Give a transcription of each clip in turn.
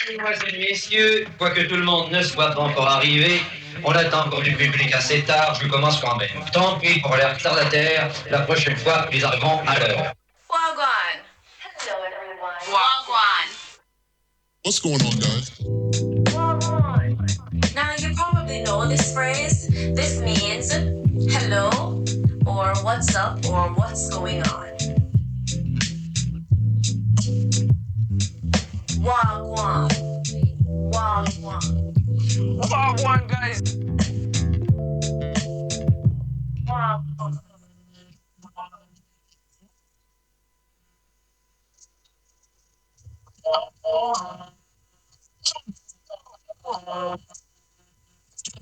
Mesdemoiselles, messieurs, quoique tout le monde ne soit pas encore arrivé, on attend encore du public assez tard, je commence quand même. Tant pis pour les retardataires, la prochaine fois, nous arriverons à l'heure. Wagwan. Hello everyone. Wagwan. What's going on, guys? Wagwan. Now you probably know this phrase. This means hello, or what's up, or what's going on. Wagwan. Wagwan. Wagwan, guys. Wagwan.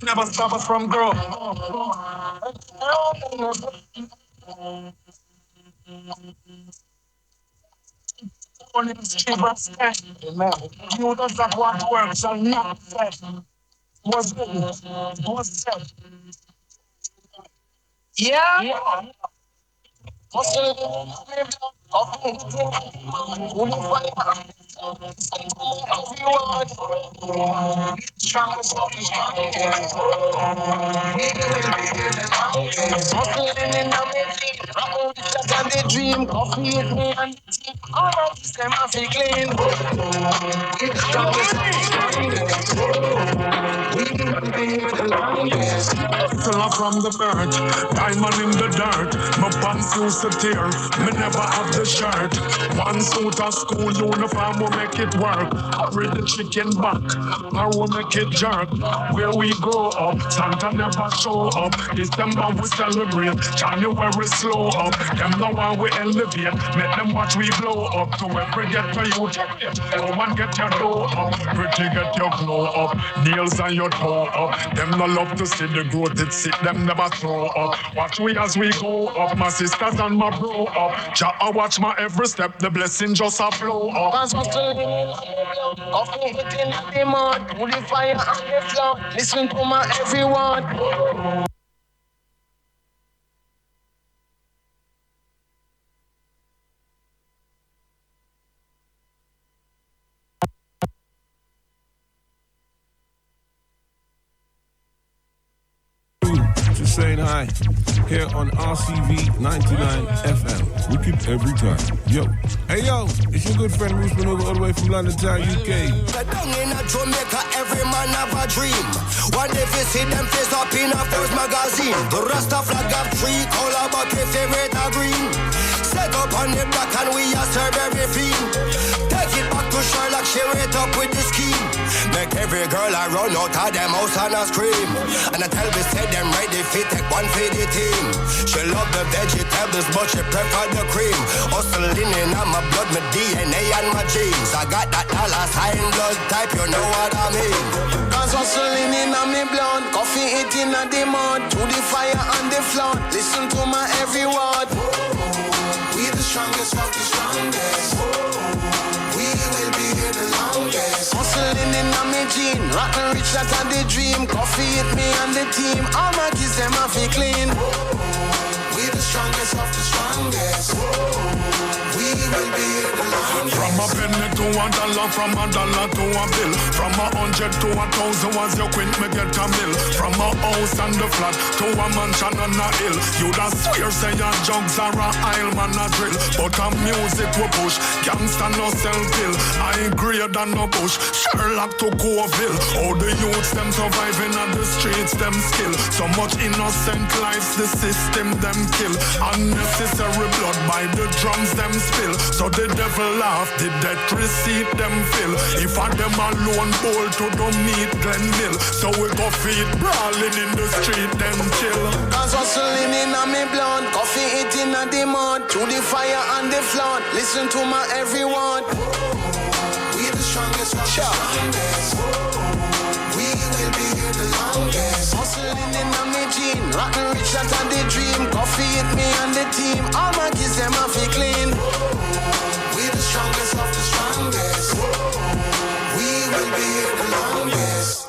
Never stop us from growing. Only the street was dead. You does not want to work, shall not dead. Was good. Was dead. Yeah. Dream, coffee with me and all of this time I feel clean. From the bird, diamond in the dirt. My pants used to tear, me never have the shirt. One suit of school uniform will make it work. Hurry the chicken back, or will make it jerk. Where we go up, Santa never show up. December we celebrate, January slow up. Them know why we elevate, make them watch we blow up. To every get to you, everyone get your dough up. Pretty get your glow up, nails on your toe up. Them no love to see the growth, it's sick, them never throw up. Watch we as we go up, my sisters and my bro up. Jah watch my every step, the blessing just a flow up. As we still coffee hitting the mud, to the fire and the floor. Listen to my every word. Just saying hi here on RCV 99 FM. Wicked every time. Yo. Hey yo, it's your good friend Bruce Maneuver all the way from London Town, UK. Down in a Jamaica, every man have a dream. One day we see them face up in a first magazine. The Rasta flag have three color, but your favorite are green. Set up on the black and we are serve every fiend. Take it back to Sherlock, share it up with the scheme. Make every girl I run out of them house and a scream. And I tell me say them ready fit take one for the team. She love the vegetables but she prefer the cream. Hustling in my blood, my DNA and my genes. I got that dollar sign blood type, you know what I mean. Cause hustling in my blood, coffee eating at the mud. To the fire and the flood, listen to my every word. We the strongest of the strongest. We will be here the longest. Hustling in my gene, rotten rich that are the dream. Coffee hit me and the team, all my kids them have to clean. We the strongest of the strongest. We will be here the longest. From a penny to $1, from $1 to a bill. From 100 to 1,000 was your quint, me get a mill. From a house and the flat to a mansion on a hill. You'd a swear say your jugs are a aisle man a drill. But a music we push, gangsta no sell pill. I greater than no bush, Sherlock to Coville. All the youths them surviving on the streets, them skill. So much innocent lives, the system them kill. Unnecessary blood by the drums them spill. So the devil laugh, the death receipt them fill. If I them alone bowl to the meat Glen Mill. So we go feed brawling in the street them chill. Cause hustling in a me blood, coffee eating at the mud. To the fire and the flood, listen to my every word. We the strongest of the strongest. We will be here the longest. Hustling in a me gene, rotten rich that are the dream. Coffee hit me and the team, all my kids them have to clean. We the strongest of the strongest. We will be here the longest.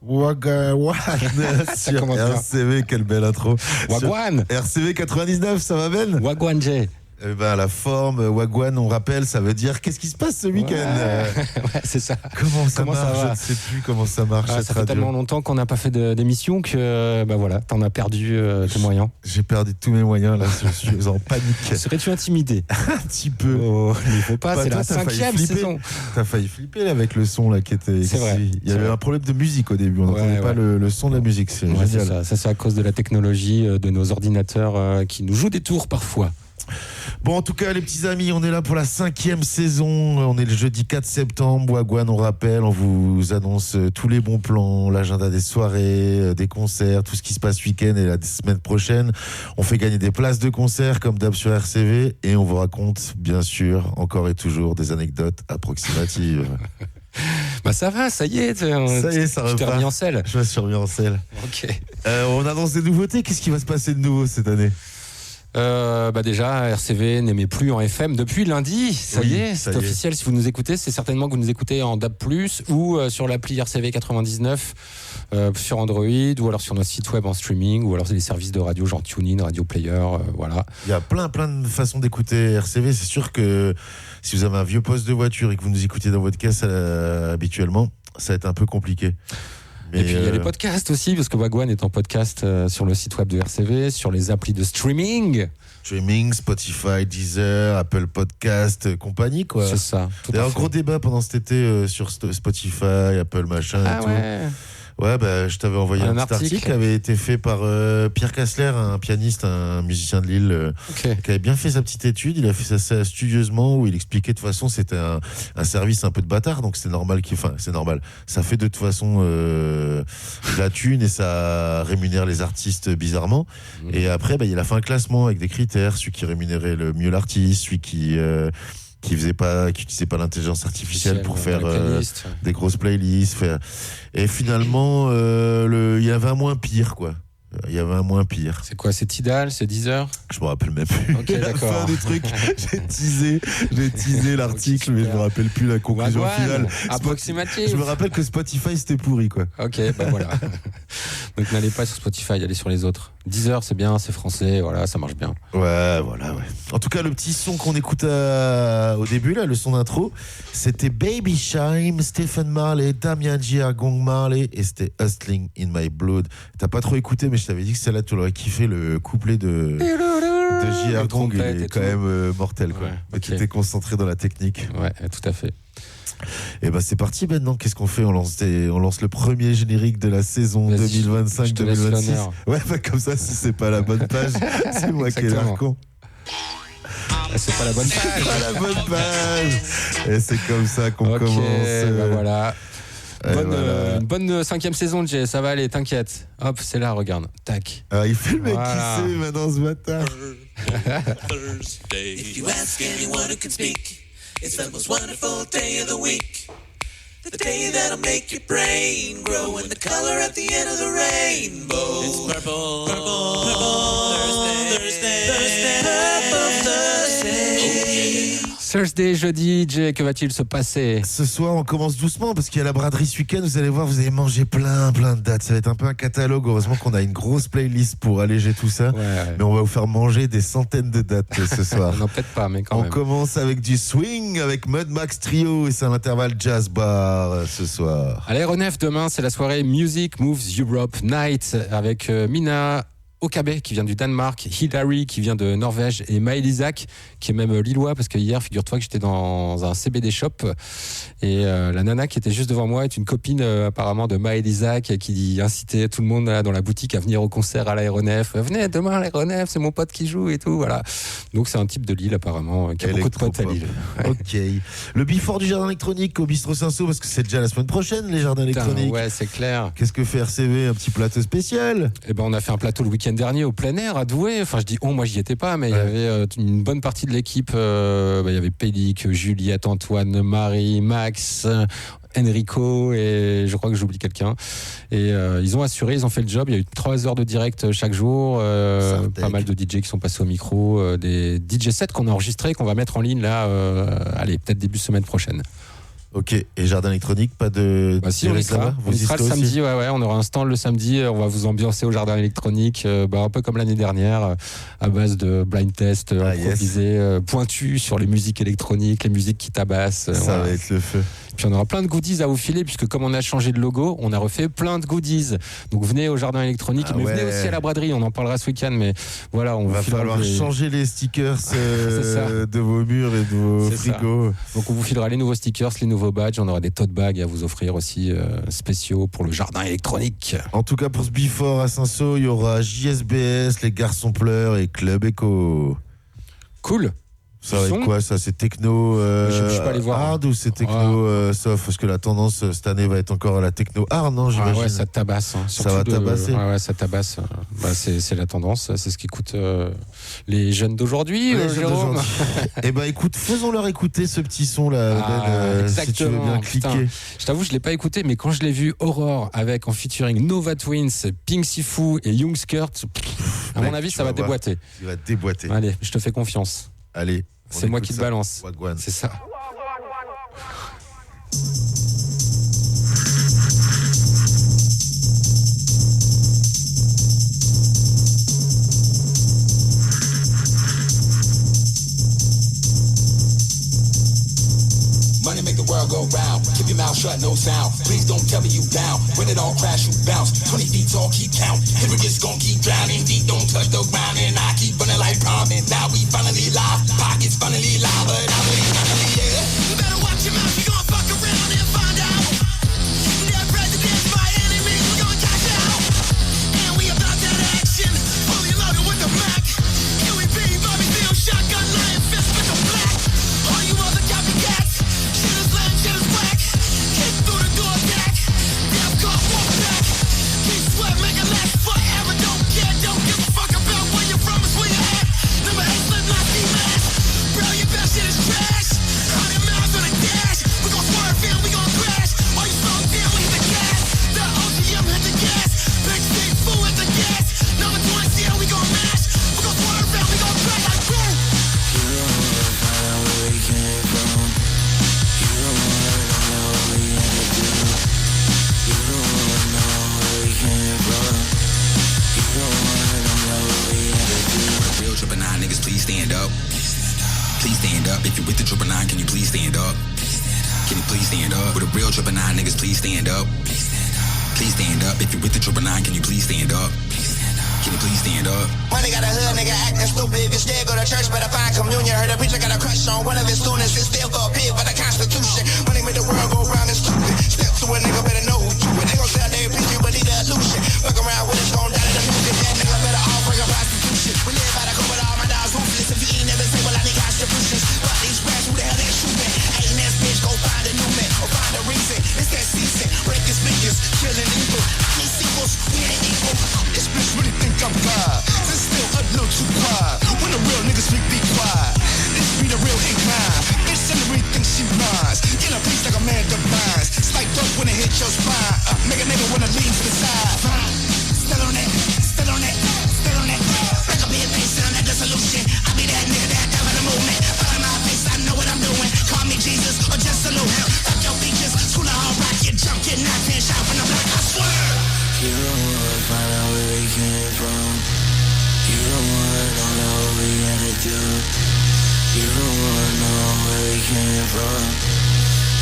Wagwan sur RCV, quelle belle intro. Wagwan. RCV 99, ça va Ben? Wagwan J. La forme, Wagwan, on rappelle, ça veut dire qu'est-ce qui se passe ce week-end Ouais, c'est ça. Comment ça marche va? Je ne sais plus comment ça marche. Ça fait tellement longtemps qu'on n'a pas fait d'émission que t'en as perdu tes moyens. J'ai perdu tous mes moyens, là, je suis en panique. Serais-tu intimidé? Un petit peu. Oh, il faut pas, c'est toi, la 5e saison. T'as failli flipper là, avec le son là, qui était. C'est vrai. Il y avait un problème de musique au début, on n'entendait pas le son de la musique. C'est génial. Ça, c'est à cause de la technologie, de nos ordinateurs qui nous jouent des tours parfois. Bon, en tout cas, les petits amis, on est là pour la 5e saison. On est le jeudi 4 septembre. Wagwan, on rappelle, on vous annonce tous les bons plans, l'agenda des soirées, des concerts, tout ce qui se passe week-end et la semaine prochaine. On fait gagner des places de concert comme d'hab sur RCV et on vous raconte, bien sûr, encore et toujours des anecdotes approximatives. Ça va, ça y est, ça repart. Je t'ai remis en selle. Je me suis remis en selle. Ok. On annonce des nouveautés. Qu'est-ce qui va se passer de nouveau cette année? Déjà, RCV n'émet plus en FM depuis lundi. Ça y est, c'est officiel. Si vous nous écoutez, c'est certainement que vous nous écoutez en DAB+, ou sur l'appli RCV 99 sur Android, ou alors sur notre site web en streaming, ou alors les services de radio genre TuneIn, Radio Player, voilà. Il y a plein de façons d'écouter RCV. C'est sûr que si vous avez un vieux poste de voiture et que vous nous écoutez dans votre caisse habituellement, ça va être un peu compliqué. Et puis il y a les podcasts aussi, parce que Wagwan est en podcast sur le site web de RCV, sur les applis de streaming. Spotify, Deezer, Apple Podcast, compagnie quoi. C'est ça. Il y a un gros débat pendant cet été sur Spotify, Apple machin et tout. Ouais, je t'avais envoyé un petit article qui avait été fait par Pierre Kassler, un pianiste, un musicien de Lille, qui avait bien fait sa petite étude. Il a fait ça assez studieusement, où il expliquait de toute façon c'était un service un peu de bâtard, donc c'est normal c'est normal. Ça fait de toute façon de la thune et ça rémunère les artistes bizarrement. Et après, il a fait un classement avec des critères, celui qui rémunérait le mieux l'artiste, celui qui utilisait pas l'intelligence artificielle pour faire des grosses playlists. Et finalement, il y avait un moins pire, quoi. Il y avait un moins pire. C'est quoi? C'est Tidal? C'est Deezer? Je me rappelle même plus. Ok, d'accord. La fin du truc, j'ai teasé l'article, mais je me rappelle plus la conclusion finale. Approximative. Je me rappelle que Spotify c'était pourri, quoi. Ok, voilà. Donc n'allez pas sur Spotify, allez sur les autres. Deezer, c'est bien, c'est français, voilà, ça marche bien. Ouais. En tout cas, le petit son qu'on écoute au début, là, le son d'intro, c'était Baby Shime, Stephen Marley, Damian J.R. Gong Marley, et c'était Hustling in My Blood. T'as pas trop écouté, mais je t'avais dit que celle-là, tu l'aurais kiffé, le couplet de J.R. Gong, il est quand même mortel, quoi. Mais tu étais concentré dans la technique. Ouais, tout à fait. Et c'est parti maintenant. Qu'est-ce qu'on fait? On lance le premier générique de la saison 2025-2026. Ouais, comme ça, si c'est pas la bonne page, c'est moi qui ai l'air con. C'est pas la bonne page. C'est pas la bonne page. Et c'est comme ça qu'on commence. Voilà. Une bonne 5e saison, Jay. Ça va aller, t'inquiète. Hop, c'est là, regarde. Tac. Il fait le mec qui sait maintenant ce matin. Thursday. If you ask anyone who can speak, it's the most wonderful day of the week. The day that'll make your brain grow in the color at the end of the rainbow. It's purple, purple, purple, Thursday, purple Thursday. Oh yeah. Thursday, jeudi, Jay, que va-t-il se passer? Ce soir, on commence doucement parce qu'il y a la braderie ce week-end. Vous allez voir, vous allez manger plein de dates. Ça va être un peu un catalogue. Heureusement qu'on a une grosse playlist pour alléger tout ça. Ouais. Mais on va vous faire manger des centaines de dates ce soir. Non, peut-être pas, mais quand même. On commence avec du swing avec Mud Max Trio et c'est à l'intervalle Jazz Bar ce soir. À l'aéronef, demain, c'est la soirée Music Moves Europe Night avec Mina Okabe qui vient du Danemark, Hilary qui vient de Norvège et Maël Isaac qui est même lillois parce que hier, figure-toi que j'étais dans un CBD shop et la nana qui était juste devant moi est une copine apparemment de Maël Isaac qui incitait tout le monde là, dans la boutique à venir au concert à l'aéronef. Venez demain à l'aéronef, c'est mon pote qui joue et tout, voilà. Donc c'est un type de Lille apparemment qui a beaucoup de potes à Lille. Ouais. Ok. Le before du jardin électronique au Bistrot Saint-Saul parce que c'est déjà la semaine prochaine les jardins électroniques. Ouais, c'est clair. Qu'est-ce que fait RCV? Un petit plateau spécial? On a fait un plateau le week-end dernier au plein air à Douai. Enfin, je dis moi j'y étais pas, mais il y avait une bonne partie de l'équipe. Il y avait Pélic, Juliette, Antoine, Marie, Max, Enrico et je crois que j'oublie quelqu'un. Et ils ont assuré, ils ont fait le job. Il y a eu 3 heures de direct chaque jour. Pas mal de DJ qui sont passés au micro. Des DJ sets qu'on a enregistrés, qu'on va mettre en ligne là. Allez, peut-être début semaine prochaine. Ok, et jardin électronique, pas de. Bah si, on y sera le samedi, ouais, on aura un stand le samedi, on va vous ambiancer au jardin électronique, un peu comme l'année dernière, à base de blind test, improvisé, pointu sur les musiques électroniques, les musiques qui tabassent. Ça va être le feu. Puis on aura plein de goodies à vous filer, puisque comme on a changé de logo, on a refait plein de goodies. Donc venez au jardin électronique, mais venez aussi à la braderie, on en parlera ce week-end, mais voilà, on va falloir changer les stickers de vos murs et de vos frigos. Donc on vous filera les nouveaux stickers, les nouveaux badges, on aura des tote bags à vous offrir aussi spéciaux pour le jardin électronique. En tout cas pour ce Before à Saint-Saul, il y aura JSBS, Les Garçons Pleurent et Club Echo. Cool. Ça va être quoi ça? C'est techno je suis pas allé voir, hard ou c'est techno soft? Parce que la tendance cette année va être encore à la techno hard, non? J'imagine. Ouais, ça tabasse. Hein. Ça va tabasser. Ouais, ça tabasse. C'est la tendance. C'est ce qu'écoutent les jeunes d'aujourd'hui, Jérôme. Eh ben écoute, faisons-leur écouter ce petit son là. Exactement. Si tu veux bien cliquer. Putain, je t'avoue, je l'ai pas écouté, mais quand je l'ai vu, Aurore avec en featuring Nova Twins, Pink Sifu et Young Skirt, à mon avis, ça va déboîter. Il va déboîter. Allez, je te fais confiance. Allez. C'est moi qui te balance. Wagwan. C'est ça. Money make the world go round. Keep your mouth shut, no sound. Please don't tell me you down. When it all crash, you bounce. 20 feet tall, keep count. Every just gon' keep drowning. Feet don't touch the ground, and I keep running like ramen. Now we finally live. Pockets finally live, but I believe finally, yeah. You better watch your mouth. You gon' fuck around and find out. That president's my enemy. We gon' cash out. And we about that action. Fully loaded with the Mac. Here we be, Bobby Bill, shotgun, lion fist with the black. All you other copycats. Shit is whack. Kick through the door, back. Death call, walk back. Keep sweat, make it last forever. Don't care, don't give a fuck about where you're from or where you're at. Number 8, slip, not D-Mash. Bro, your best shit is trash. 100 miles on a dash. We gon' swerve in, we gon' crash. All you slow down, we hit the gas. The OGM hit the gas. Big stick, fool hit the gas. Number 20, yeah, we gon' mash. We gon' swerve in, we gon' crash like boom. You don't wanna find out where we came from. You don't wanna know what we had to do. You don't wanna know where we came from. You don't wanna know what we had to do. Real triple nine niggas, please stand up. Please stand up. If you're with the triple nine, can you please stand up? Can you please stand up? With a real triple nine niggas, please stand up. Please stand up. If you're with the triple nine, can you please stand up? Can you please stand up? Money got a hood, nigga acting stupid. If you scared, go to church, better find communion. Heard a preacher got a crush on one of his students. It still go pig for the Constitution. Money make the world go round and stupid. Step to a nigga, better know who you is. They gon' sell their picture, but need a illusion. Fuck around with it, gon' die to the music. That nigga better all bring a prostitution. We live by the code with all my dogs ruthless. If you ain't never say, well, I need contributions. But these rats, who the hell they shooting? Ain't that bitch, go find a new man or find a reason. It's that season. Breaking speakers, killing evil. I need sequels, we ain't equal. This bitch really think I'm God. This still a little too quiet. When the real niggas speak, be quiet. This be the real incline. Bitch Hillary thinks she rise. In a place like a man divines. It's like dope when it hit your spine. Make a nigga wanna leave to the side. Still on it, still on it, still on it. Back up in face on that dissolution. I be that nigga that down in the movement. Follow my face, I know what I'm doing. Call me Jesus or just salute him. Fuck your features, school of hard rock, get jump, get knocked in, shout when I'm like, I swear. You don't wanna find out where we came from. You don't wanna know what we had to do. You don't wanna know where we came from.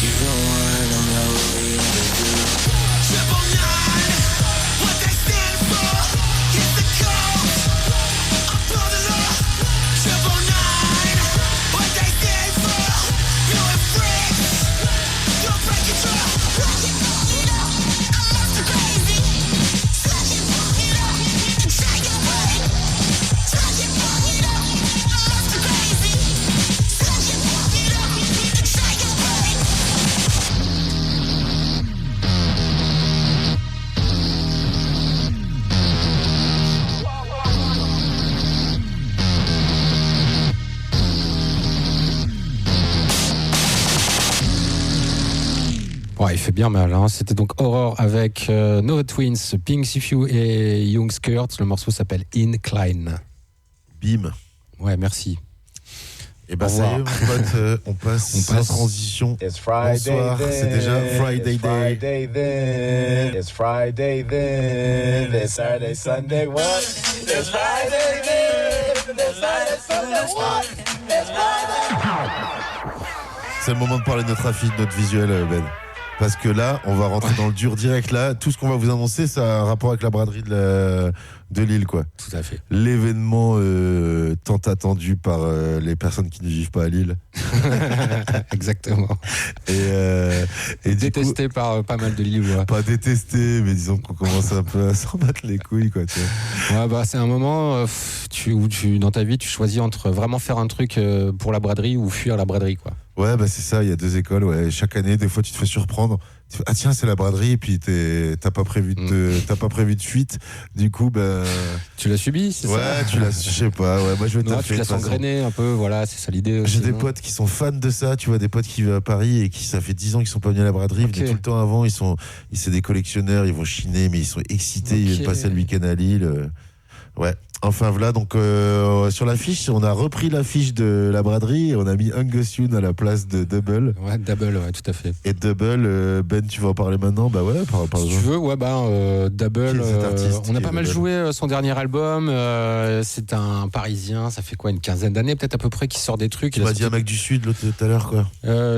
You don't wanna know what we had to do. 999, what they stand for. Hit the code. I'm pulling up. 999, what they stand for. You and friends. Don't break it up. Ouais, il fait bien mal. Hein. C'était donc Aurore avec Nova Twins, Pink Sifu et Young Skirt. Le morceau s'appelle Incline. Bim. Ouais, merci. Et bah ça y est, mon pote, on passe sans transition. Bonsoir, c'est déjà Friday Day. It's Friday then. It's Saturday, Sunday, what? It's Friday then. It's Saturday, Sunday, what? It's Friday. C'est le moment de parler de notre affiche, de notre visuel, Ben. Parce que là, on va rentrer dans le dur direct. Là, tout ce qu'on va vous annoncer, ça a un rapport avec la braderie de Lille, quoi. Tout à fait. L'événement tant attendu par les personnes qui ne vivent pas à Lille. Exactement. Et détesté par pas mal de Lillois. Pas détesté, mais disons qu'on commence un peu à s'en battre les couilles, quoi. Tu vois. Ouais, bah c'est un moment où dans ta vie, tu choisis entre vraiment faire un truc pour la braderie ou fuir la braderie, quoi. Ouais, bah c'est ça, il y a 2 écoles, ouais. Chaque année, des fois, tu te fais surprendre. Tu fais, ah tiens, c'est la braderie, et puis t'as pas prévu de fuite. Du coup, bah. Tu l'as subi, c'est ça? Ouais, je sais pas, ouais. Moi, je vais tu l'as engrainé un peu, voilà, c'est ça l'idée aussi. J'ai des potes qui sont fans de ça, tu vois, des potes qui vivent à Paris et qui, ça fait 10 ans qu'ils sont pas venus à la braderie, ils venaient tout le temps avant, c'est des collectionneurs, ils vont chiner, mais ils sont excités, ils viennent passer le week-end à Lille. Ouais. Enfin voilà, donc sur l'affiche, on a repris l'affiche de la braderie et on a mis Angus Youn à la place de Double. Ouais, Double, ouais, tout à fait. Et Double, Ben, tu vas en parler maintenant? Bah ouais, par si tu veux, ouais, Double, on a pas mal joué son dernier album. C'est un Parisien, ça fait quoi, une quinzaine d'années peut-être à peu près, qui sort des trucs. Tu m'as dit un mec du Sud tout à l'heure, quoi.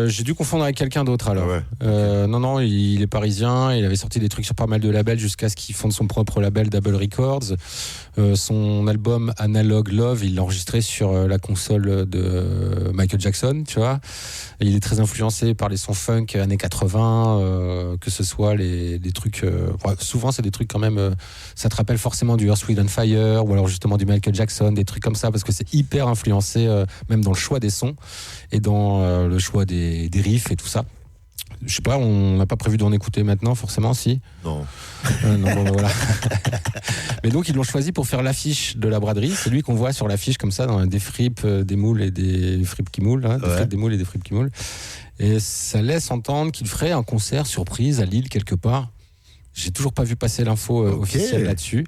J'ai dû confondre avec quelqu'un d'autre alors. Ah ouais. Non, il est parisien, il avait sorti des trucs sur pas mal de labels jusqu'à ce qu'il fonde son propre label Double Records. Son album Analog Love, il l'a enregistré sur la console de Michael Jackson, tu vois. Et il est très influencé par les sons funk années 80, que ce soit des trucs... souvent, c'est des trucs quand même... ça te rappelle forcément du Earth, Wind & Fire, ou alors justement du Michael Jackson, des trucs comme ça, parce que c'est hyper influencé, même dans le choix des sons, et dans le choix des riffs et tout ça. Je sais pas, on n'a pas prévu d'en écouter maintenant, forcément, si. Non. Non, voilà. Mais donc, ils l'ont choisi pour faire l'affiche de la braderie. C'est lui qu'on voit sur l'affiche, comme ça, dans des fripes, des moules et des fripes qui moulent. Hein, des fripes, des moules et des fripes qui moulent. Et ça laisse entendre qu'il ferait un concert surprise à Lille, quelque part. J'ai toujours pas vu passer l'info officielle là-dessus.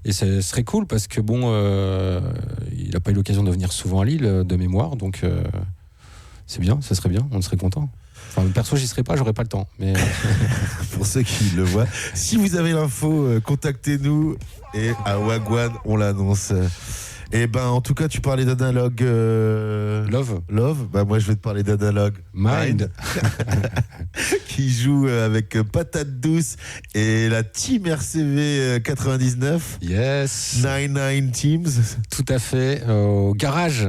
Et ce serait cool, parce que bon, il n'a pas eu l'occasion de venir souvent à Lille, de mémoire. Donc, c'est bien, ça serait bien, on serait content. Enfin, perso, j'y serais pas, j'aurais pas le temps. Mais pour ceux qui le voient, si vous avez l'info, contactez-nous et à Wagwan, on l'annonce. Et ben, en tout cas, tu parlais d'Analog Love. Bah moi, je vais te parler d'Analog Mind, qui joue avec Patate Douce et la Team RCV 99. Yes. 99 Teams. Tout à fait. Au garage.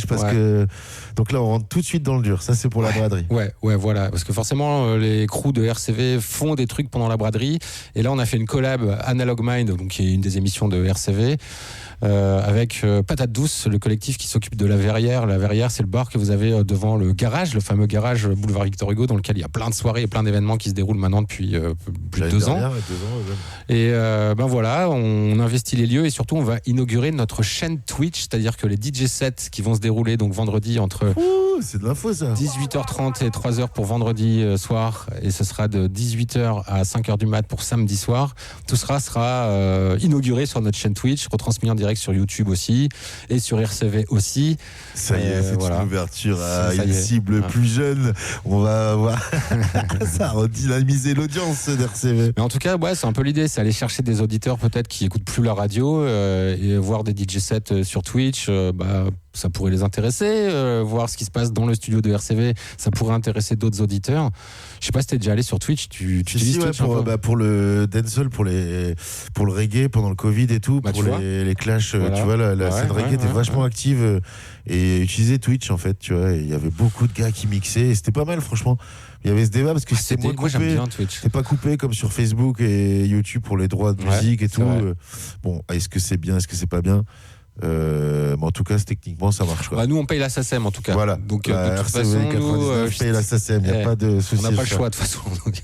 Parce que donc là, on rentre tout de suite dans le dur. Ça, c'est pour la braderie. Ouais, voilà. Parce que forcément, les crews de RCV font des trucs pendant la braderie. Et là, on a fait une collab Analog Mind, donc qui est une des émissions de RCV. Avec Patate Douce, le collectif qui s'occupe de la Verrière. La Verrière, c'est le bar que vous avez devant le garage, le fameux garage boulevard Victor Hugo, dans lequel il y a plein de soirées et plein d'événements qui se déroulent maintenant depuis plus de 2 ans. Et ben voilà, on investit les lieux et surtout on va inaugurer notre chaîne Twitch, c'est-à-dire que les DJ sets qui vont se dérouler donc vendredi entre c'est de l'info, ça. 18h30 et 3h pour vendredi soir, et ce sera de 18h à 5h du mat pour samedi soir. Tout sera inauguré sur notre chaîne Twitch, retransmis en direct sur YouTube aussi et sur RCV aussi. Ça y est, c'est une ouverture à une cible plus jeune. On va avoir ça a redynamisé l'audience d'RCV. Mais en tout cas, ouais, c'est un peu l'idée, c'est aller chercher des auditeurs peut-être qui écoutent plus la radio et voir des DJ sets sur Twitch. Ça pourrait les intéresser, voir ce qui se passe dans le studio de RCV, ça pourrait intéresser d'autres auditeurs. Je sais pas si t'es déjà allé sur Twitch, tu utilises Twitch pour le dancehall, pour le reggae pendant le Covid et tout, pour les clashs, voilà. Tu vois, la scène reggae était vachement active et utilisait Twitch en fait, tu vois, il y avait beaucoup de gars qui mixaient et c'était pas mal franchement. Il y avait ce débat parce que c'était moins coupé. Moi, j'aime bien Twitch. C'est pas coupé comme sur Facebook et YouTube pour les droits de musique et tout. Bon, est-ce que c'est bien, est-ce que c'est pas bien? Mais en tout cas, techniquement, ça marche. Quoi. Nous, on paye la SACEM en tout cas. Voilà. Donc, de toute façon, nous, paye la SACEM. Il n'y a pas de souci. On n'a pas le choix de toute façon. Donc,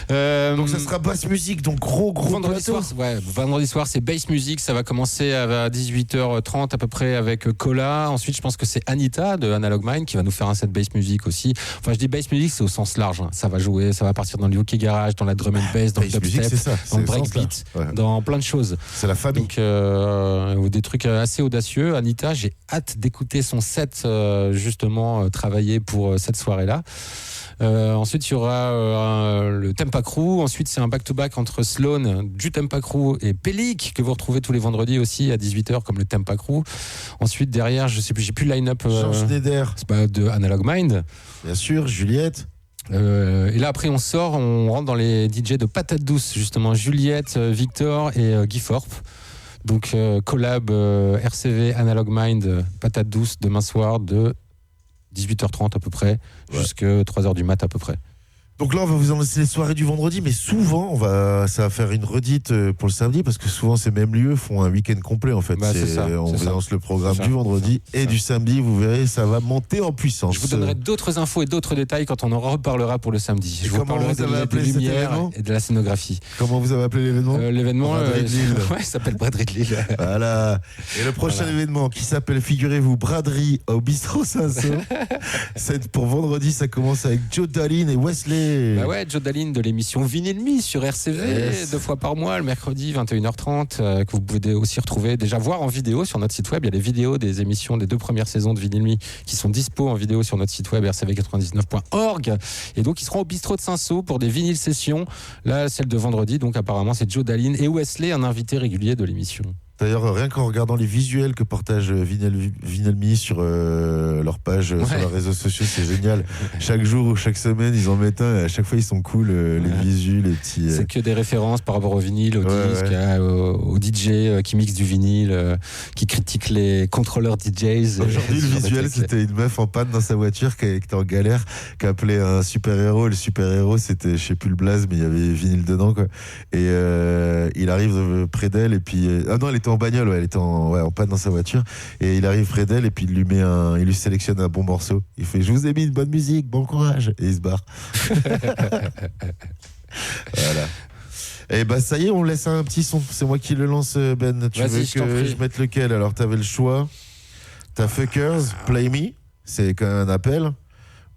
Donc ça sera basse musique, donc gros vendredi plateau. Vendredi soir, c'est bass music. Ça va commencer à 18h30 à peu près avec Cola. Ensuite, je pense que c'est Anita de Analog Mind qui va nous faire un set bass music aussi. Enfin, je dis bass music, c'est au sens large. Hein. Ça va jouer, ça va partir dans le UK Garage, dans la drum and bass, dans le dubstep, dans le breakbeat, dans plein de choses. C'est la famille. Donc, des trucs assez audacieux. Anita, j'ai hâte d'écouter son set justement travaillé pour cette soirée-là. Ensuite, il y aura le Tempa Crew. Ensuite, c'est un back-to-back entre Sloan du Tempa Crew et Pelik, que vous retrouvez tous les vendredis aussi à 18h, comme le Tempa Crew. Ensuite, derrière, je sais plus, j'ai plus le line-up. Jean Schneider. C'est pas de Analog Mind. Bien sûr, Juliette. Et là, après, on rentre dans les DJ de Patate Douce, justement. Juliette, Victor et Guy Thorpe. Donc, collab RCV, Analog Mind, Patate Douce, demain soir de 18h30 à peu près, jusqu'à 3h du mat à peu près. Donc là, on va vous annoncer les soirées du vendredi, mais souvent, ça va faire une redite pour le samedi, parce que souvent, ces mêmes lieux font un week-end complet, en fait. On vous annonce le programme du vendredi et du samedi, vous verrez, ça va monter en puissance. Je vous donnerai d'autres infos et d'autres détails quand on en reparlera pour le samedi. Je vous parlerai des lumières et de la scénographie. Comment vous avez appelé l'événement ? L'événement, il s'appelle Braderie de Lille. Voilà. Et le prochain événement qui s'appelle, figurez-vous, Braderie au Bistrot Saint-Saul. C'est pour vendredi, ça commence avec Joe Dallin et Wesley. Joe Dallin de l'émission Vinyl Me sur RCV, 2 fois par mois, le mercredi 21h30, que vous pouvez aussi retrouver, déjà voir en vidéo sur notre site web. Il y a les vidéos des émissions des 2 premières saisons de Vinyl Me qui sont dispo en vidéo sur notre site web rcv99.org. Et donc ils seront au bistrot de Saint-Saul pour des vinyles sessions. Là, celle de vendredi, donc apparemment c'est Joe Dallin et Wesley, un invité régulier de l'émission. D'ailleurs, rien qu'en regardant les visuels que partage Vinyl Me sur leur page, sur leurs réseaux sociaux, c'est génial. Chaque jour ou chaque semaine, ils en mettent un et à chaque fois, ils sont cool, les visuels, les petits... C'est que des références par rapport au vinyle, au disque, aux DJ qui mixent du vinyle, qui critiquent les contrôleurs DJs. Aujourd'hui, le visuel, c'était une meuf en panne dans sa voiture qui était en galère, qui appelait un super-héros. Le super-héros, c'était, je sais plus le blaze, mais il y avait vinyle dedans, quoi. Et il arrive près d'elle et puis... non, elle était en bagnole, elle était en panne dans sa voiture, et il arrive près d'elle et puis il lui sélectionne un bon morceau. Il fait: je vous ai mis une bonne musique, bon courage, et il se barre. Voilà. Et ça y est, on laisse un petit son. C'est moi qui le lance, Ben. Tu veux que je mette lequel? Alors t'avais le choix. T'as Fuckers, Play Me, c'est un appel.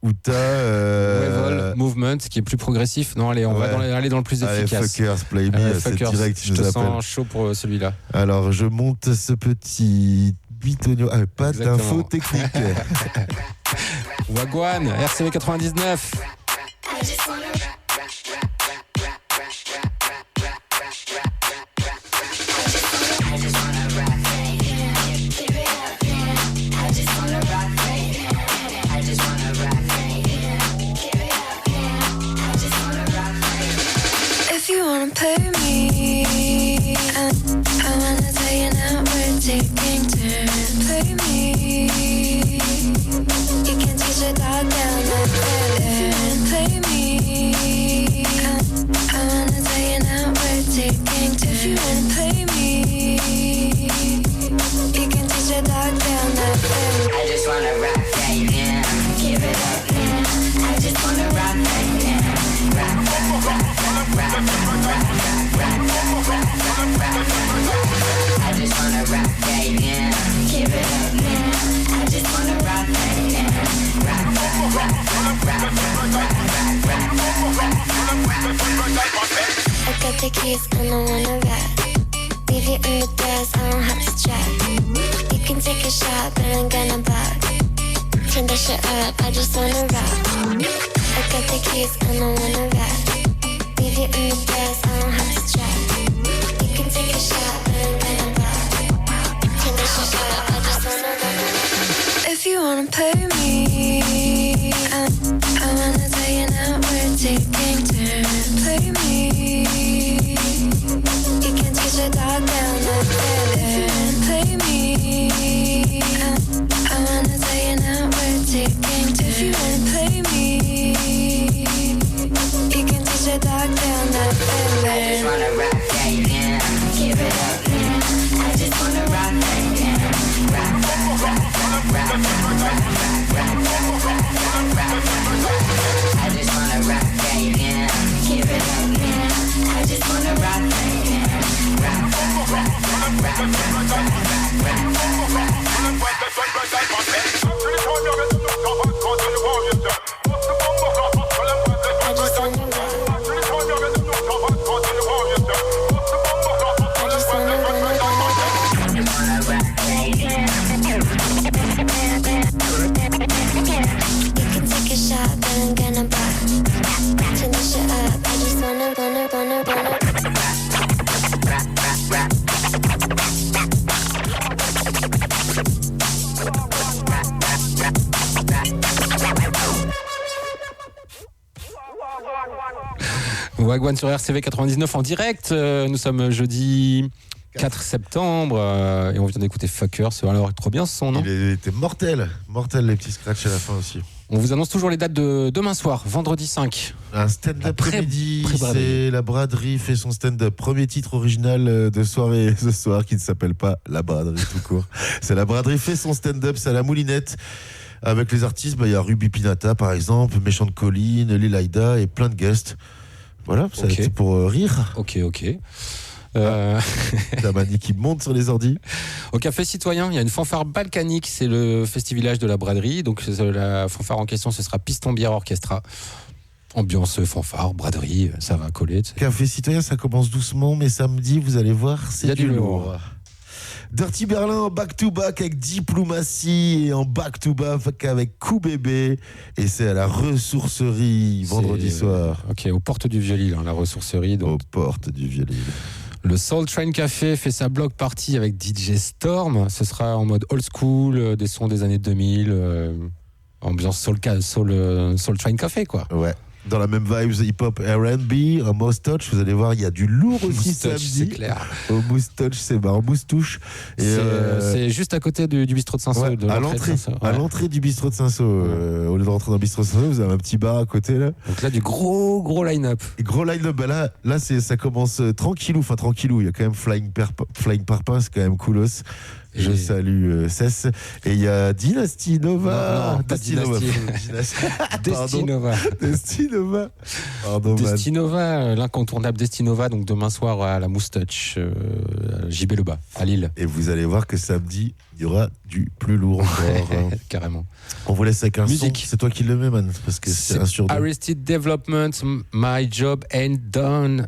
Ou t'as Revolve Movement qui est plus progressif. Non, allez, on va aller dans le plus efficace. Fuckers, Play Me, c'est direct. Je te sens chaud pour celui-là. Alors, je monte ce petit bitonio. Pas d'infos techniques. Wagwan, RCV 99. Play me, I wanna tell you now we're taking turns. Play me, you can teach a dog down the pattern. Play me, I wanna tell you now we're taking turns. If you wanna play me, you can teach a dog down the pattern. I just wanna rock right now, give it up now. I just wanna rock right now, rock, rock, rock, rock, rock, rock, rock. I just wanna rock right now, give it up now. I just wanna rock right now, rock, rock, rock, rock, rock, rock, rock. I got the keys and I wanna ride. Leave you in the dust, I don't have to try. You can take a shot, but I'm gonna buy. Turn that shit up, I just wanna rock. I got the keys and I wanna ride. Leave you in the dust, I don't have to try. You can take a shot, but I'm gonna buy. Turn that shit up, I just wanna rock. If you wanna play me, I wanna tell you now we're taking turns. Play me, you can teach a dog down the pattern. Play me, I wanna tell you now we're taking turns. If you wanna play me, you can teach a dog down the pattern. I just wanna rock right now, give it up now. I just wanna rock right now, rock, rock, rock, rock, rock, rock, rock, rock, rock. I just wanna rock right now, give it up Wagwan sur RCV 99 en direct. Nous sommes jeudi 4 septembre et on vient d'écouter Fucker. C'est alors trop bien ce son, non ? Il était mortel les petits scratchs à la fin aussi. On vous annonce toujours les dates de demain soir, vendredi 5. Un stand-up après-midi, c'est la braderie fait son stand-up. Premier titre original de soirée ce soir qui ne s'appelle pas la braderie tout court. C'est la braderie fait son stand-up, c'est à la Moulinette. Avec les artistes, il y a Ruby Pinata par exemple, Méchante Colline, Lilaïda et plein de guests. Voilà, ça a été pour rire. Ok. La manie qui monte sur les ordis. Au Café Citoyen, il y a une fanfare balkanique, c'est le festivillage de la braderie. Donc la fanfare en question, ce sera Piston Bière Orchestra. Ambiance fanfare, braderie, ça va coller. T'sais. Café Citoyen, ça commence doucement, mais samedi, vous allez voir, c'est du lourd. Dirty Berlin en back-to-back avec Diplomatie et en back-to-back avec Coup Bébé. Et c'est à la ressourcerie vendredi soir. Ok, aux portes du Vieux-Lille, la ressourcerie. Donc. Aux portes du Vieux-Lille. Le Soul Train Café fait sa block party avec DJ Storm. Ce sera en mode old school, des sons des années 2000, ambiance Soul Train Café, quoi. Ouais. Dans la même vibe hip-hop R&B, un Moustache, vous allez voir, il y a du lourd aussi samedi. C'est clair. Au Moustache, c'est marrant, Moustouche. C'est juste à côté du bistrot de Saint-Saul. Ouais, à l'entrée du bistrot de Saint-Saul. Au lieu de rentrer dans le bistrot de Saint-Saul, vous avez un petit bar à côté là. Donc là, du gros line-up. Gros line-up, là ça commence tranquillou. Il y a quand même Flying Parpin, c'est quand même coolos. Je salue Cess. Et il y a Dynasty Nova. Non, pas Dynasty. Destinova. Pardon, Destinova, l'incontournable Destinova, donc demain soir à la Moustache, JB Lebas, à Lille. Et vous allez voir que samedi, il y aura du plus lourd encore. Carrément. On vous laisse avec un musique. Son. C'est toi qui le mets, man, parce que c'est un sur deux. Arrested Development, My Job Ain't Done,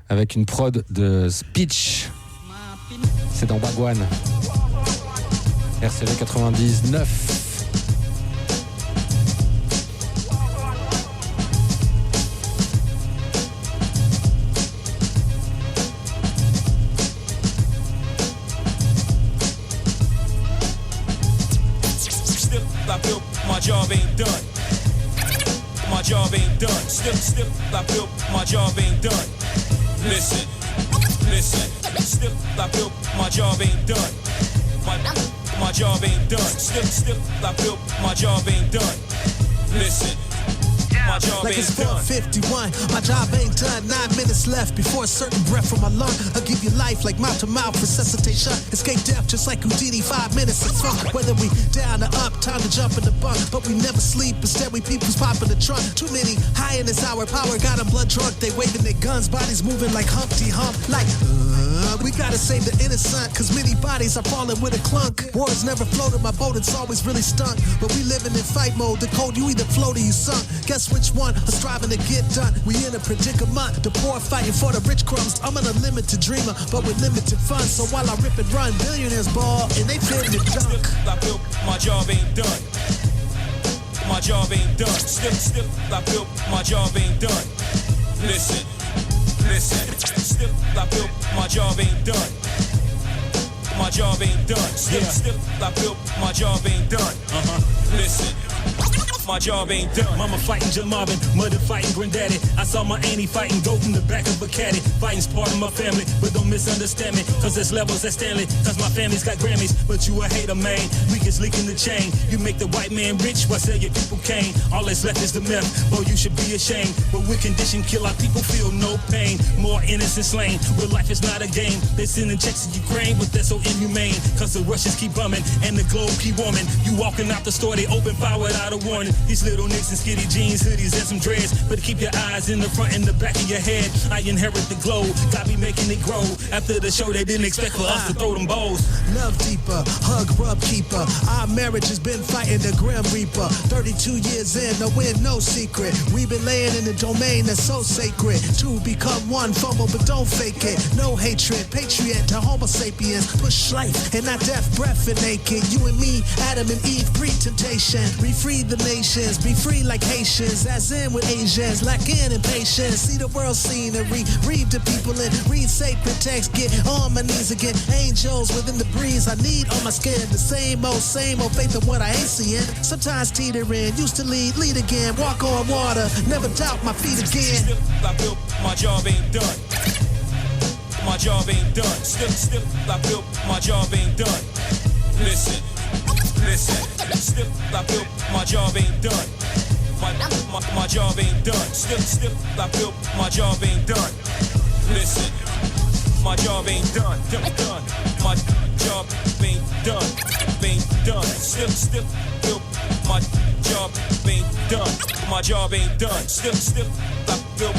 avec une prod de Speech. C'est dans Wagwan. RCV 99. Still, I feel my job ain't done. My job ain't done. Still, I feel my job ain't done. Listen. Still, I feel my job ain't done. My job ain't done. Still, I feel my job ain't done. Listen. My job like ain't it's done. 4:51. My job ain't done. 9 minutes left before a certain breath from my lung. I'll give you life like mouth to mouth resuscitation. Escape death just like Houdini. 5 minutes of funk. Whether we down or up, time to jump in the bunk. But we never sleep. Instead we people's popping the trunk. Too many high in this hour. Power got them blood drunk. They waving their guns. Bodies moving like Humpty Hump. Like we gotta save the innocent. Cause many bodies are falling with a clunk. Wars never floated my boat. It's always really stunk. But we living in fight mode. The code you either float or you sunk. Guess which one are striving to get done. We in a predicament. The poor fighting for the rich crumbs. I'm an unlimited dreamer, but with limited funds. So while I rip and run, billionaires ball and they feeling it junk. I feel my job ain't done. My job ain't done. Still, I feel my job ain't done. Listen. Still, I feel my job ain't done. My job ain't done. Still, I feel my job ain't done. Listen. My job ain't done. Mama fighting Jim Marvin, mother fighting granddaddy. I saw my auntie fighting goat in the back of a caddy. Fighting's part of my family, but don't misunderstand me. Cause there's levels at Stanley. Cause my family's got Grammys, but you a hater, man. Weakest link in the chain. You make the white man rich, why sell your people cane? All that's left is the myth. Boy, you should be ashamed. But we're conditioned, kill our people, feel no pain. More innocent slain. But life is not a game. They sending checks to Ukraine, but that's so inhumane. Cause the Russians keep bumming and the globe keep warming. You walking out the store, they open fire without a warning. These little nicks in skinny jeans, hoodies, and some dreads. But keep your eyes in the front and the back of your head. I inherit the glow, got me making it grow. After the show, they didn't expect for us to throw them bows. Love deeper, hug rub keeper. Our marriage has been fighting the Grim Reaper. 32 years in, no win, no secret. We've been laying in the domain that's so sacred. Two become one, fumble, but don't fake it. No hatred, patriot to Homo sapiens. Push life and not death, breath and naked. You and me, Adam and Eve, pre-temptation. We freed the nation. nations, be free like Haitians, as in with Asians, lacking in patience. See the world scenery, read the people and read sacred text. Get on my knees again, angels within the breeze. I need on my skin the same old faith in what I ain't seeing. Sometimes teetering, used to lead again. Walk on water, never doubt my feet again. I feel my job ain't done. My job ain't done. Still, I feel my job ain't done. Listen. Still, I feel my job ain't done. My job ain't done. Still, I feel my job ain't done. Listen, my job ain't done. My job ain't done. Still, feel my job ain't done. My job ain't done. Still, I feel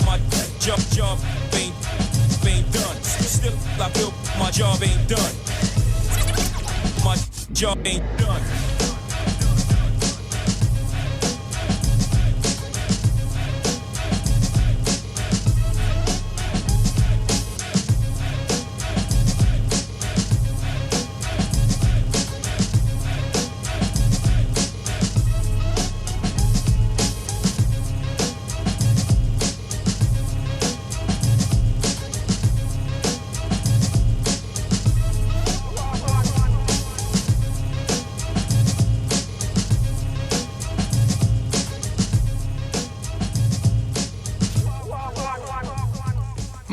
my job ain't done. Still, I feel my job ain't done. My job ain't done.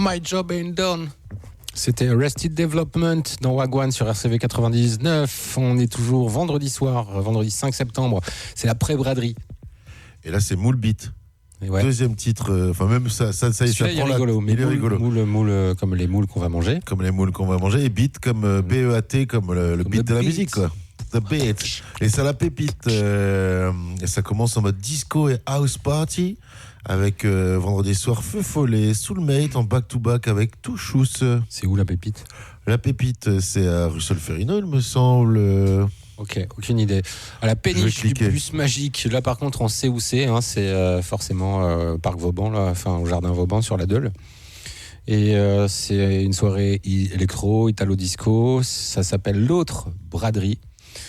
My Job Ain't Done. C'était Arrested Development dans Wagwan sur RCV 99. On est toujours vendredi soir, vendredi 5 septembre. C'est la pré-braderie. Et là, c'est Moule Beat. Ouais. Deuxième titre, enfin même ça y est, ça prend rigolo, mais il est rigolo. Moule comme les moules qu'on va manger. Comme les moules qu'on va manger, et beat comme B-E-A-T, comme le beat de la musique, quoi. The beat. Et ça la pépite. Et ça commence en mode disco et house party, avec vendredi soir Feu Follet, Soulmate en back-to-back avec Touchous. C'est où la pépite ? La pépite, c'est à rue Solferino, il me semble. Ok, aucune idée. À la péniche du bus magique, là par contre on sait où c'est, hein, c'est forcément Parc Vauban, là, enfin au Jardin Vauban sur la Deule. Et c'est une soirée électro, italo-disco, ça s'appelle l'autre braderie.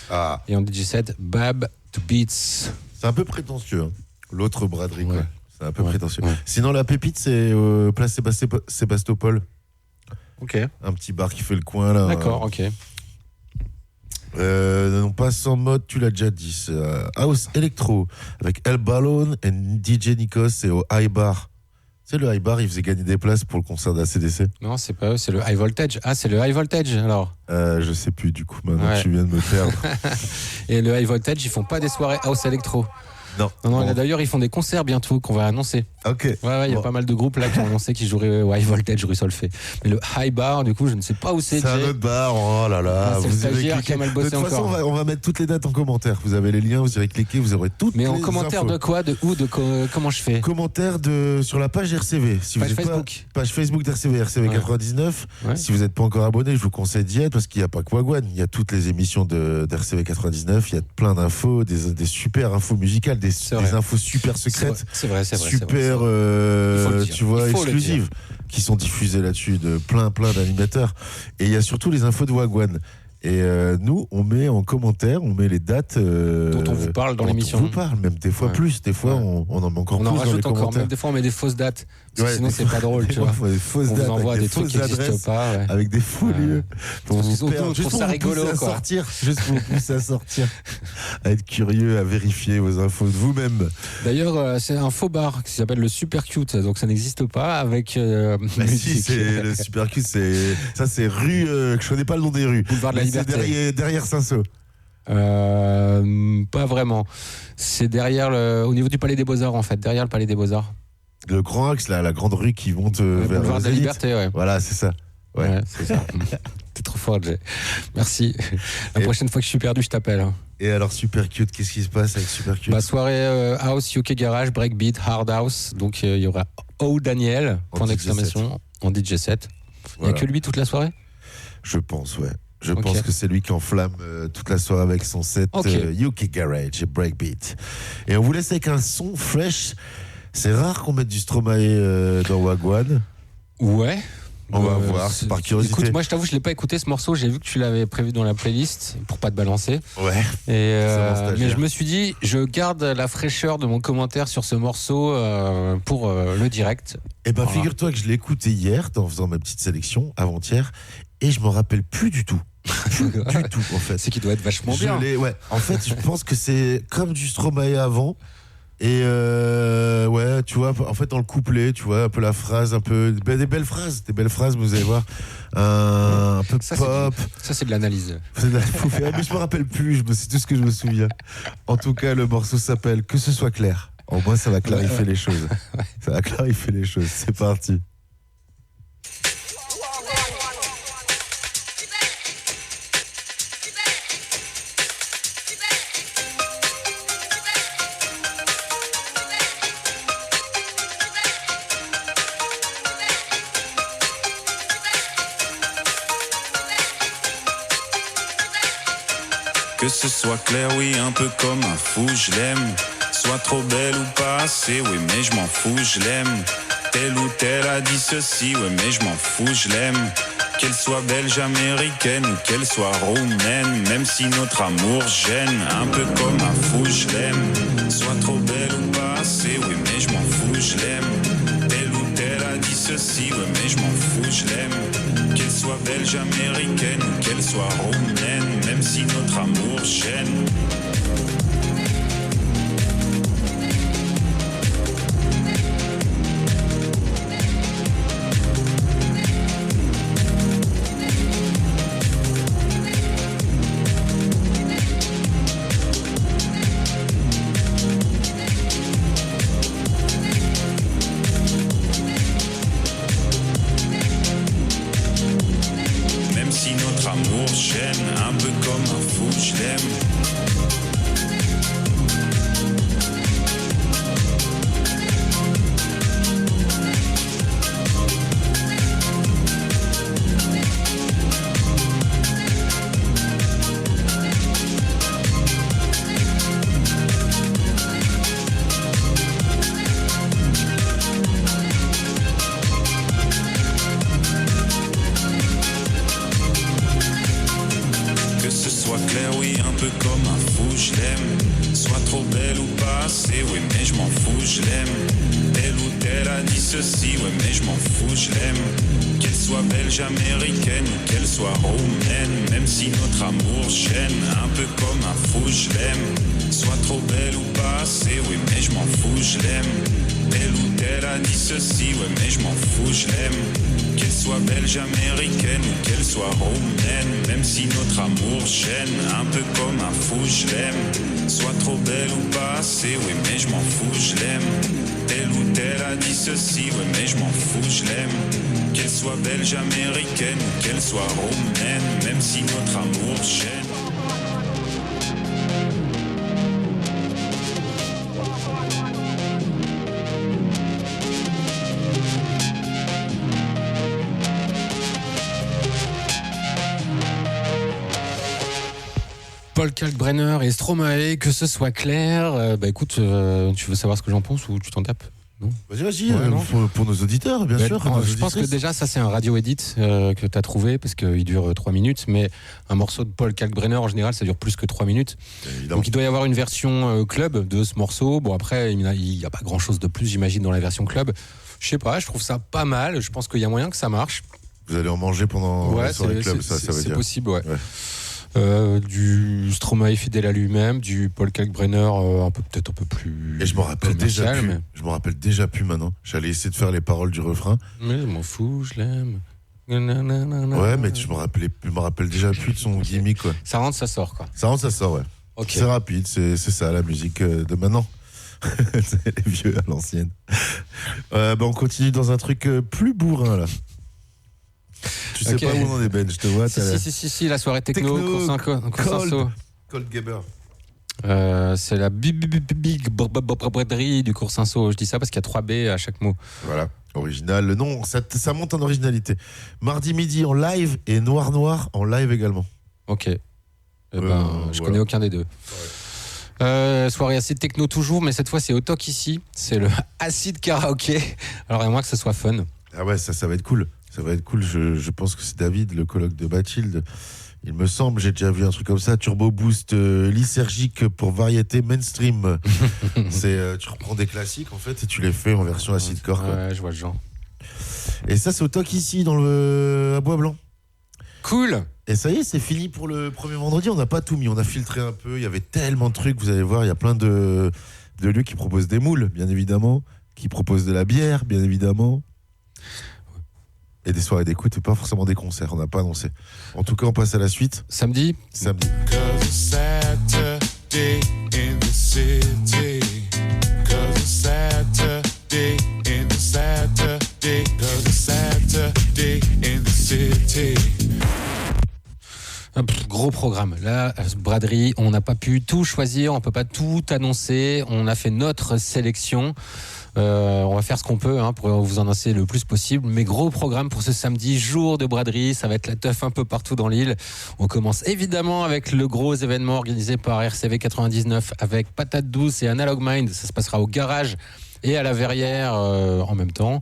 Ah. Et en DJ set, Bab to Beats. C'est un peu prétentieux, hein. L'autre braderie, ouais. Quoi. C'est un peu prétentieux. Ouais. Sinon la pépite, c'est place Sébastopol. Ok. Un petit bar qui fait le coin là. D'accord, ok. On passe en mode, tu l'as déjà dit, c'est House Electro avec El Ballon et DJ Nikos, c'est au High Bar. Tu sais, le High Bar, il faisait gagner des places pour le concert de la CDC. Non, c'est pas eux, c'est le High Voltage. Ah, c'est le High Voltage alors. Je sais plus du coup, maintenant tu viens de me perdre. Et le High Voltage, ils font pas des soirées House Electro. Non, là, d'ailleurs, ils font des concerts bientôt qu'on va annoncer. Ok. Ouais, il y a pas mal de groupes là qui ont annoncé qu'ils joueraient au High Voltage rue Solfay. Mais le High Bar, du coup, je ne sais pas où c'est. C'est un autre bar, oh là là. C'est le stagiaire qui a mal bossé encore. De toute façon, on va mettre toutes les dates en commentaire. Vous avez les liens, vous irez cliquer, vous aurez toutes les infos. Mais en commentaire de quoi, de où, comment je fais ? Commentaire sur la page RCV. Si page vous Facebook. Page Facebook d'RCV, RCV 99. Ouais. Si vous n'êtes pas encore abonné, je vous conseille d'y être parce qu'il n'y a pas que Wagwan. Il y a toutes les émissions d'RCV 99. Il y a plein d'infos, des super infos musicales, des infos super secrètes. C'est vrai. Super, tu vois, exclusives qui sont diffusées là-dessus de plein d'animateurs. Et il y a surtout les infos de Wagwan. Et nous, on met en commentaire, on met les dates dont on vous parle dans l'émission. On vous parle, même des fois plus. Des fois, on en met encore plus dans les rajoute encore, commentaires. Même des fois, on met des fausses dates. Sinon, c'est pas drôle, tu vois. Des fausses on dates, vous envoie avec des trucs qui n'existent pas. Ouais. Avec des faux lieux. Pour vous perdre, juste pour ça vous rigolo, pousser à sortir. Juste pour vous pousser à sortir. À être curieux, à vérifier vos infos de vous-même. D'ailleurs, c'est un faux bar qui s'appelle le Super Cute. Donc, ça n'existe pas avec. Si, c'est le Super Cute. Ça, c'est rue. Je connais pas le nom des rues. Boulevard de la Liberté. Derrière Saint-Saul. Pas vraiment. C'est derrière au niveau du Palais des Beaux-Arts en fait, derrière le Palais des Beaux-Arts. Le grand axe, là, la grande rue qui monte vers Boulevard de la Liberté, ouais. Voilà, c'est ça. Ouais, c'est ça. T'es trop fort, Jay. Merci. La prochaine fois que je suis perdu, je t'appelle. Et alors, Super Cute, qu'est-ce qui se passe avec Super Cute ? Soirée House, UK Garage, Breakbeat, Hard House. Donc il y aura O Daniel, point d'exclamation, en DJ set. Il n'y a que lui toute la soirée ? Je pense, ouais. Je pense que c'est lui qui enflamme toute la soirée avec son set UK Garage et Breakbeat. Et on vous laisse avec un son fresh. C'est rare qu'on mette du Stromae dans Wagwan. Ouais, On va voir, c'est par curiosité. Écoute, moi je t'avoue, je l'ai pas écouté ce morceau. J'ai vu que tu l'avais prévu dans la playlist pour pas te balancer. Ouais. Mais je me suis dit, je garde la fraîcheur de mon commentaire sur ce morceau pour le direct. Eh ben, figure-toi que je l'ai écouté hier en faisant ma petite sélection avant-hier et je me rappelle plus du tout. Du tout en fait. C'est qu'il doit être vachement bien. Ouais. En fait, je pense que c'est comme du Stromae avant. Et ouais, tu vois, en fait, dans le couplet, tu vois, un peu la phrase, un peu des belles phrases, vous allez voir, un peu ça, pop. Ça, c'est de l'analyse. Mais je me rappelle plus, c'est tout ce que je me souviens. En tout cas, le morceau s'appelle Que ce soit clair. Au moins, ça va clarifier les choses. Ça va clarifier les choses. C'est parti. Que ce soit clair, oui, un peu comme un fou, je l'aime. Soit trop belle ou pas assez, oui, mais je m'en fous, je l'aime. Telle ou telle a dit ceci, oui, mais je m'en fous, je l'aime. Qu'elle soit belge, américaine ou qu'elle soit roumaine, même si notre amour gêne, un peu comme un fou, je l'aime. Soit trop belle ou pas assez, oui, mais je m'en fous, je l'aime. Telle ou telle a dit ceci, oui, mais je m'en fous, je l'aime. Qu'elle soit belge, américaine ou qu'elle soit roumaine, même si notre amour gêne. Un peu comme un fou, je l'aime. Américaine ou qu'elle soit roumaine, même si notre amour gêne, un peu comme un fou, je l'aime. Soit trop belle ou pas assez, oui, mais je m'en fous, je l'aime. Telle ou telle a dit ceci, oui, mais je m'en fous, je l'aime. Qu'elle soit belge, américaine ou qu'elle soit roumaine, même si notre amour gêne, un peu comme un fou, je l'aime. Soit trop belle ou pas assez, oui, mais je m'en fous, je l'aime. Telle ou telle a dit ceci, oui, mais je m'en fous, je l'aime. Qu'elle soit belge, américaine ou qu'elle soit roumaine, même si notre amour gêne. Paul Kalkbrenner et Stromae, que ce soit clair. Bah écoute, tu veux savoir ce que j'en pense ou tu t'en tapes? Non. Vas-y, pour nos auditeurs, bien sûr. Je pense que déjà, ça, c'est un radio edit que tu as trouvé parce qu'il dure 3 minutes. Mais un morceau de Paul Kalkbrenner, en général, ça dure plus que 3 minutes. Évidemment. Donc, il doit y avoir une version club de ce morceau. Bon, après, il n'y a pas grand-chose de plus, j'imagine, dans la version club. Je sais pas, je trouve ça pas mal. Je pense qu'il y a moyen que ça marche. Vous allez en manger pendant la soirée club, ça veut dire. C'est possible, ouais. Du Stromae fidèle à lui-même, du Paul Kalkbrenner peut-être un peu plus. Et je m'en rappelle déjà plus. Je m'en rappelle déjà plus maintenant. J'allais essayer de faire les paroles du refrain. Mais je m'en fous, je l'aime. Ouais, mais je me rappelle déjà plus de son gimmick, quoi. Ça rentre, ça sort, quoi. Ça rentre, ça sort, ouais. Okay. C'est rapide, c'est ça la musique de maintenant. C'est les vieux à l'ancienne. On continue dans un truc plus bourrin là. Tu sais pas où on en est, Ben, je te vois. Si, la soirée techno Cold Gaber. C'est la big braderie du Coursinso. Je dis ça parce qu'il y a 3 B à chaque mot. Voilà, original. Le nom, ça monte en originalité. Mardi midi en live et Noir en live également. Ok. Je connais aucun des deux. Ouais. Soirée acide techno toujours, mais cette fois c'est au Toc ici. C'est le acide karaoké. Alors il y a moins que ce soit fun. Ah ouais, ça va être cool. Ça va être cool. Je pense que c'est David, le coloc de Bathilde. Il me semble, j'ai déjà vu un truc comme ça, Turbo Boost lysergique pour variété mainstream. C'est tu reprends des classiques en fait et tu les fais en version acidcore. Ouais, je vois le genre. Et ça c'est au Toc ici dans le à Bois Blanc. Cool. Et ça y est, c'est fini pour le premier vendredi. On n'a pas tout mis, on a filtré un peu. Il y avait tellement de trucs, vous allez voir, il y a plein de lieux qui proposent des moules, bien évidemment, qui proposent de la bière, bien évidemment. Et des soirées d'écoute et pas forcément des concerts, on n'a pas annoncé. En tout cas, on passe à la suite. Samedi. Un gros programme. Là, braderie, on n'a pas pu tout choisir, on peut pas tout annoncer. On a fait notre sélection. On va faire ce qu'on peut pour vous annoncer le plus possible. Mais gros programme pour ce samedi, jour de braderie. Ça va être la teuf un peu partout dans l'île. On commence évidemment avec le gros événement organisé par RCV 99 avec Patate Douce et Analog Mind. Ça se passera au garage et à la Verrière en même temps.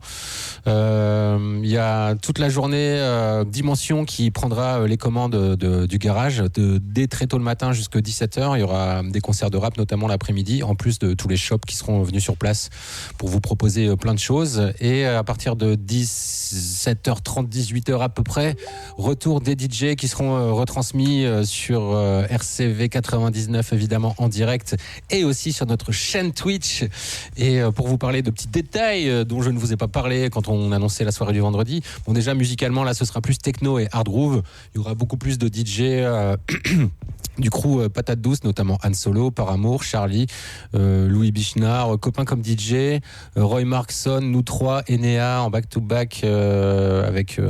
Il y a toute la journée Dimension qui prendra les commandes du garage dès très tôt le matin jusqu'à 17h. Il y aura des concerts de rap notamment l'après-midi, en plus de tous les shops qui seront venus sur place pour vous proposer plein de choses. Et à partir de 17h30, 18h à peu près, retour des DJ qui seront retransmis sur RCV 99 évidemment en direct et aussi sur notre chaîne Twitch. Et pour vous parler de petits détails dont je ne vous ai pas parlé quand on annonçait la soirée du vendredi. Bon, déjà musicalement là ce sera plus techno et hard groove. Il y aura beaucoup plus de DJ du crew Patate Douce, notamment Han Solo, Par Amour, Charlie, Louis Bichnard, copains comme DJ, Roy Markson, nous trois, Enea en back-to-back avec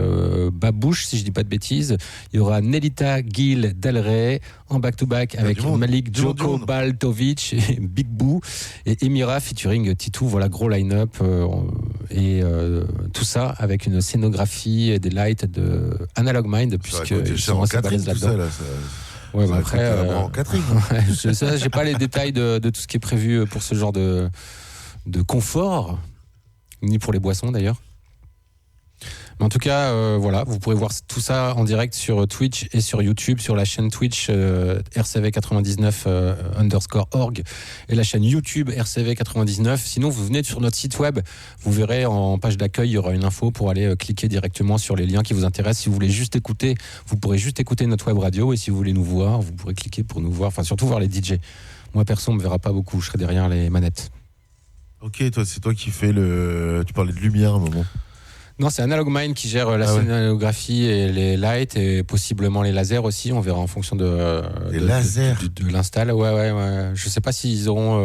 Babouche, si je dis pas de bêtises. Il y aura Nelita Gil Delray en back-to-back avec Malik Djoko Baltovic et Big Boo et Emira featuring Titou. Voilà, gros line-up et tout ça avec une scénographie et des lights de Analog Mind puisqu'ils sont assez balèzes là-dedans. Ouais, bah après, j'ai pas les détails de tout ce qui est prévu pour ce genre de confort, ni pour les boissons d'ailleurs. Mais en tout cas, voilà, vous pourrez voir tout ça en direct sur Twitch et sur YouTube, sur la chaîne Twitch RCV99_org et la chaîne YouTube RCV99. Sinon, vous venez sur notre site web, vous verrez en page d'accueil, il y aura une info pour aller cliquer directement sur les liens qui vous intéressent. Si vous voulez juste écouter, vous pourrez juste écouter notre web radio, et si vous voulez nous voir, vous pourrez cliquer pour nous voir, enfin surtout voir les DJ. Moi, perso, on me verra pas beaucoup, je serai derrière les manettes. Ok, toi, c'est toi qui fais tu parlais de lumière à un moment. Non, c'est Analog Mind qui gère la scénographie et les lights et possiblement les lasers aussi. On verra en fonction de l'install. Ouais. Je sais pas s'ils auront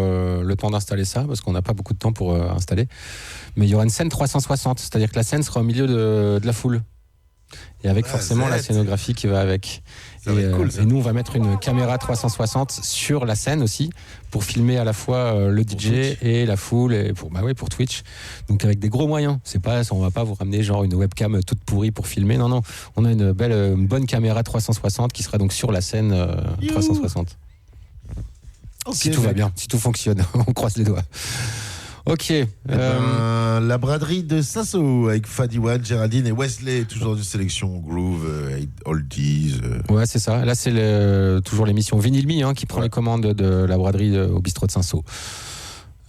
le temps d'installer ça parce qu'on n'a pas beaucoup de temps pour installer. Mais il y aura une scène 360, c'est-à-dire que la scène sera au milieu de la foule. Et avec forcément la scénographie qui va avec. Et nous, on va mettre une caméra 360 sur la scène aussi pour filmer à la fois le DJ et la foule et pour Twitch. Donc avec des gros moyens. On va pas vous ramener genre une webcam toute pourrie pour filmer. Non. On a une bonne caméra 360 qui sera donc sur la scène 360. Okay, si tout va bien, si tout fonctionne, on croise les doigts. Ok. La braderie de Sasso avec Fadi One, Géraldine et Wesley, toujours une sélection groove, oldies. Ouais, c'est ça. Là, c'est toujours l'émission Vinyl Me qui prend les commandes de la braderie au bistrot de Saint-Saul.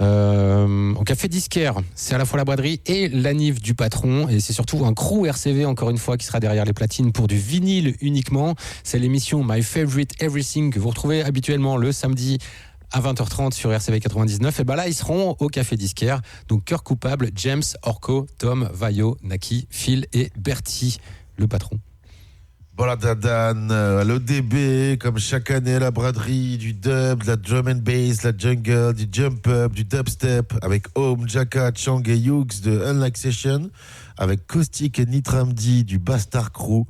Au café disquaire, c'est à la fois la braderie et l'anniv du patron, et c'est surtout un crew RCV encore une fois qui sera derrière les platines pour du vinyle uniquement. C'est l'émission My Favorite Everything que vous retrouvez habituellement le samedi à 20h30 sur RCV 99. Et là ils seront au café disquaire, donc Cœur Coupable, James, Orco, Tom, Vaio, Naki, Phil et Bertie, le patron. Voilà, Dadan, à l'ODB, comme chaque année, la braderie, du dub, de la drum and bass, la jungle, du jump up, du dubstep, avec Home, Jaka, Chang et Hughes de Unlike Session, avec Caustic et Nitramdi du Bastard Crew,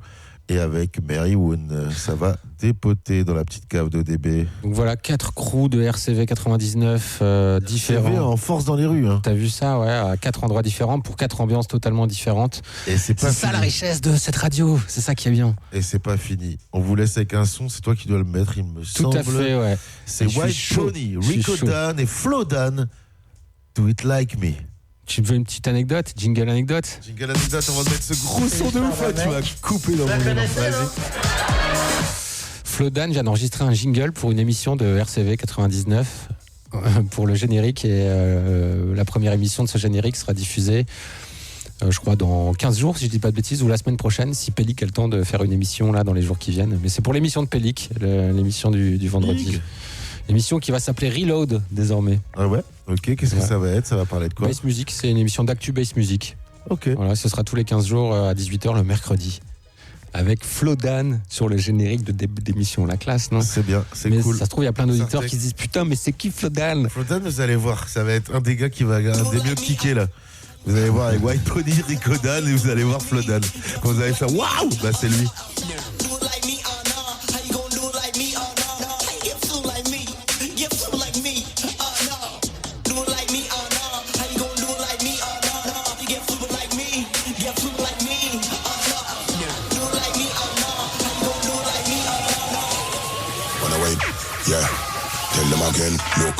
et avec Mary Woon. Ça va dépoter dans la petite cave d'ODB. Donc voilà, 4 crews de RCV 99 différents. RCV en force dans les rues. T'as vu ça, ouais, à 4 endroits différents, pour 4 ambiances totalement différentes. Et c'est ça la richesse de cette radio, c'est ça qui est bien. Et c'est pas fini. On vous laisse avec un son, c'est toi qui dois le mettre, il me semble. Tout à fait, ouais. C'est White Pony, Rico Dan et Flo Dan. Do It Like Me. Tu veux une petite anecdote? Jingle anecdote? Jingle anecdote, on va mettre ce gros son de ouf, tu vas couper dans mon nom. Vas-y. Flo Dan vient d'enregistrer un jingle pour une émission de RCV 99 pour le générique et la première émission de ce générique sera diffusée je crois dans 15 jours si je dis pas de bêtises ou la semaine prochaine si Pellic a le temps de faire une émission là dans les jours qui viennent, mais c'est pour l'émission de Pellic, l'émission du vendredi. L'émission qui va s'appeler Reload désormais. Ah ouais? Ok, qu'est-ce que ça va être? Ça va parler de quoi? Bass Music, c'est une émission d'actu Bass Music. Ok. Voilà, ce sera tous les 15 jours à 18h le mercredi. Avec Flo Dan sur le générique de début d'émission. La classe, non? C'est bien, c'est mais cool. Ça se trouve, il y a plein d'auditeurs qui se disent putain, mais c'est qui Flo Dan? Flo Dan, vous allez voir, ça va être un des gars qui va un des mieux kicker là. Vous allez voir avec White Pony, Rico Dan et vous allez voir Flo Dan. Quand vous allez faire waouh, bah c'est lui. Yeah, tell them again, look.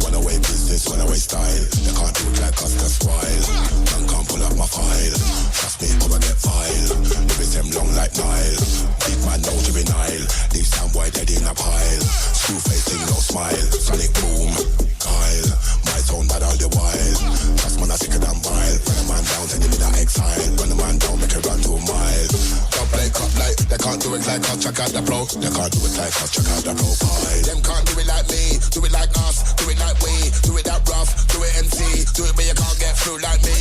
One away business, one away style. They can't do it like us, that's wild. Man can't pull up my file. Trust me, come and get file. Lyrics them long like Nile. Big man know juvenile. Leave some boy dead in a pile. Screw facing, no smile. Sonic boom, Kyle. My sound bad all the while. Trust man, I sicker than vile. Run a man down, send him in a exile. Run a man down, make it run 2 miles. Top like, cut like, they can't do it like us, check out the flow. They can't do it like us, check out the profile. Them can't do it like me, do it like us, do it like we, do it that rough, do it MC, do it but you can't get through like me.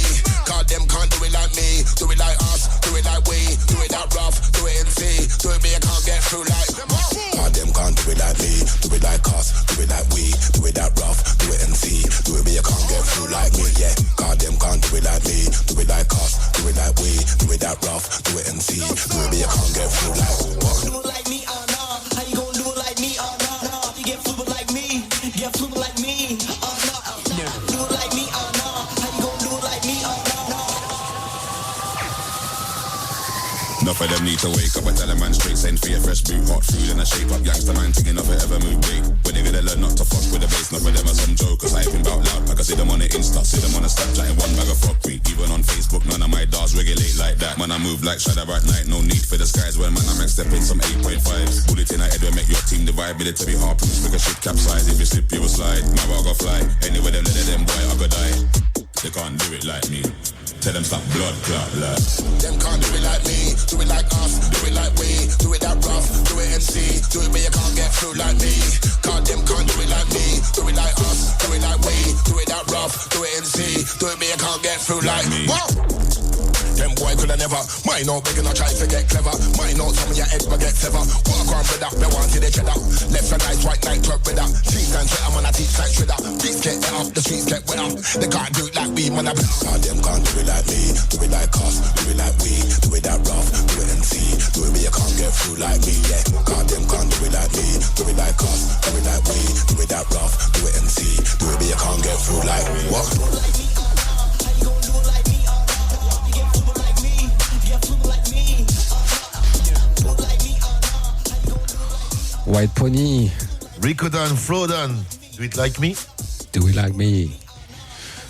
Cause them can't do it like me, do it like us, do it like we, do it that rough, do it MC, do it but you can't get through like. Cause them can't do it like me, do it like us, do it like we, do it that rough, do it MC, do it but you can't get through like me, yeah. Cause them can't do it like me, do it like us, do it like we, do it that rough, do it MC, do it but you can't get through like. Do it like me or not? How you gonna do it like me or not? You get fluid like me, get fluid like me or not? Do it like me or not? How you gonna do it like me or not? Enough of them need to wake up. I tell a man straight, send for your fresh boot, hot food and a shape up youngster man thinking of it ever move big. When they gonna learn not to fuck with the bass, enough of them are some jokers hyping about loud. Like I see them on the Insta, see them on the Snapchat in one bag of fuckery. Even on Facebook, none of my dolls regulate like that. Man, I move like shadow at night, no need for the skies. When man, I'm step in some 8.5s. Bullet in a head will make your team divide. Billet to be harpoons, make a ship capsize. If you slip, you will slide. My bag will fly. Anyway, them let them boy, I could die. They can't do it like me. Tell them stop blood clot like. Them can't do it like me, do it like us, do it like we, do it that rough, do it MC, do it but you can't get through like me. Cause them can't do it like me, do it like us, do it like we, do it that rough, do it MC, do it but you can't get through like me. Whoa! Them boy coulda never. Mine out begging or try to get clever. Mine out some of your head but get sever. Walk on brother, they wanted the cheddar. Left and right, right night club weather. Cheese and sweater, man I teach like shredder. Beats get better, the streets get wetter. They can't do it like me, man I be. Cause them can't do it like me, do it like us, do it like we, do it that rough, do it MC, do it but you can't get through like me, yeah. Cause them can't do it like me, do it like us, do it like we, do it that rough, do it MC, do it but you can't get through like what? White Pony, Rico Dan, Flo Dan, Do It Like Me. Do It Like Me.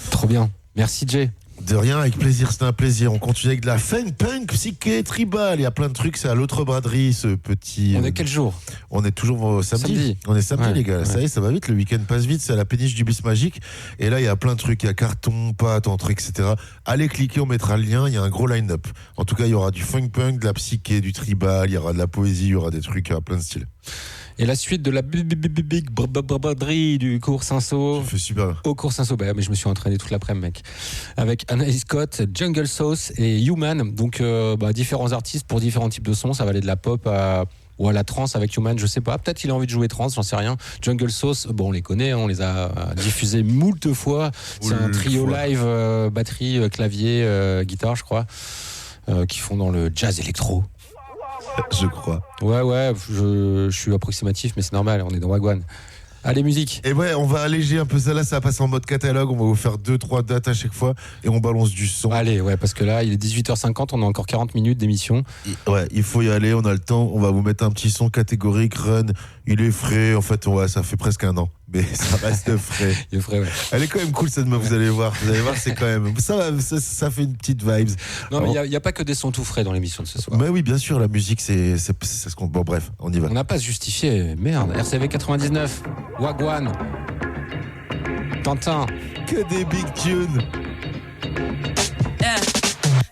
Trop bien. Merci Jay. De rien, avec plaisir, c'était un plaisir. On continue avec de la funk, punk, psyché, tribal. Il y a plein de trucs, c'est à l'autre braderie, ce petit. On est quel jour? On est toujours samedi. On est samedi, ouais, les gars. Ouais. Ça y est, ça va vite. Le week-end passe vite. C'est à la péniche du Bis Magique. Et là, il y a plein de trucs. Il y a carton, pâte, entre, etc. Allez cliquer, on mettra le lien. Il y a un gros line-up. En tout cas, il y aura du funk, punk, de la psyché, du tribal. Il y aura de la poésie, il y aura des trucs à plein de styles. Et la suite de la big braderie du cours Saint-Saul. Tu fais super. Au cours Saint-Saul, bah, mais je me suis entraîné toute l'après-midi, mec. Avec Anaïs Scott, Jungle Sauce et Human. Donc, différents artistes pour différents types de sons. Ça va aller de la pop ou à la trance avec Human, je sais pas. Peut-être qu'il a envie de jouer trance, j'en sais rien. Jungle Sauce, bon, on les connaît, on les a diffusés moult fois. C'est un trio live, batterie, clavier, guitare, je crois, qui font dans le jazz électro. Je crois. Ouais, je suis approximatif, mais c'est normal, on est dans Wagwan. Allez, musique. Et ouais, on va alléger un peu ça là, ça va passer en mode catalogue, on va vous faire 2-3 dates à chaque fois et on balance du son. Allez, ouais, parce que là, il est 18h50, on a encore 40 minutes d'émission. Ouais, il faut y aller, on a le temps, on va vous mettre un petit son catégorique, run, il est frais, en fait, ouais, ça fait presque un an. mais ça reste frais. Il est frais, ouais. Elle est quand même cool cette meuf, vous allez voir, c'est quand même ça fait une petite vibes. Non, mais il y a pas que des sons tout frais dans l'émission de ce soir. Mais oui, bien sûr, la musique c'est ce qu'on. Bon bref, on y va. On n'a pas à se justifier, merde. RCV 99, Wagwan, Tintin, que des big tunes.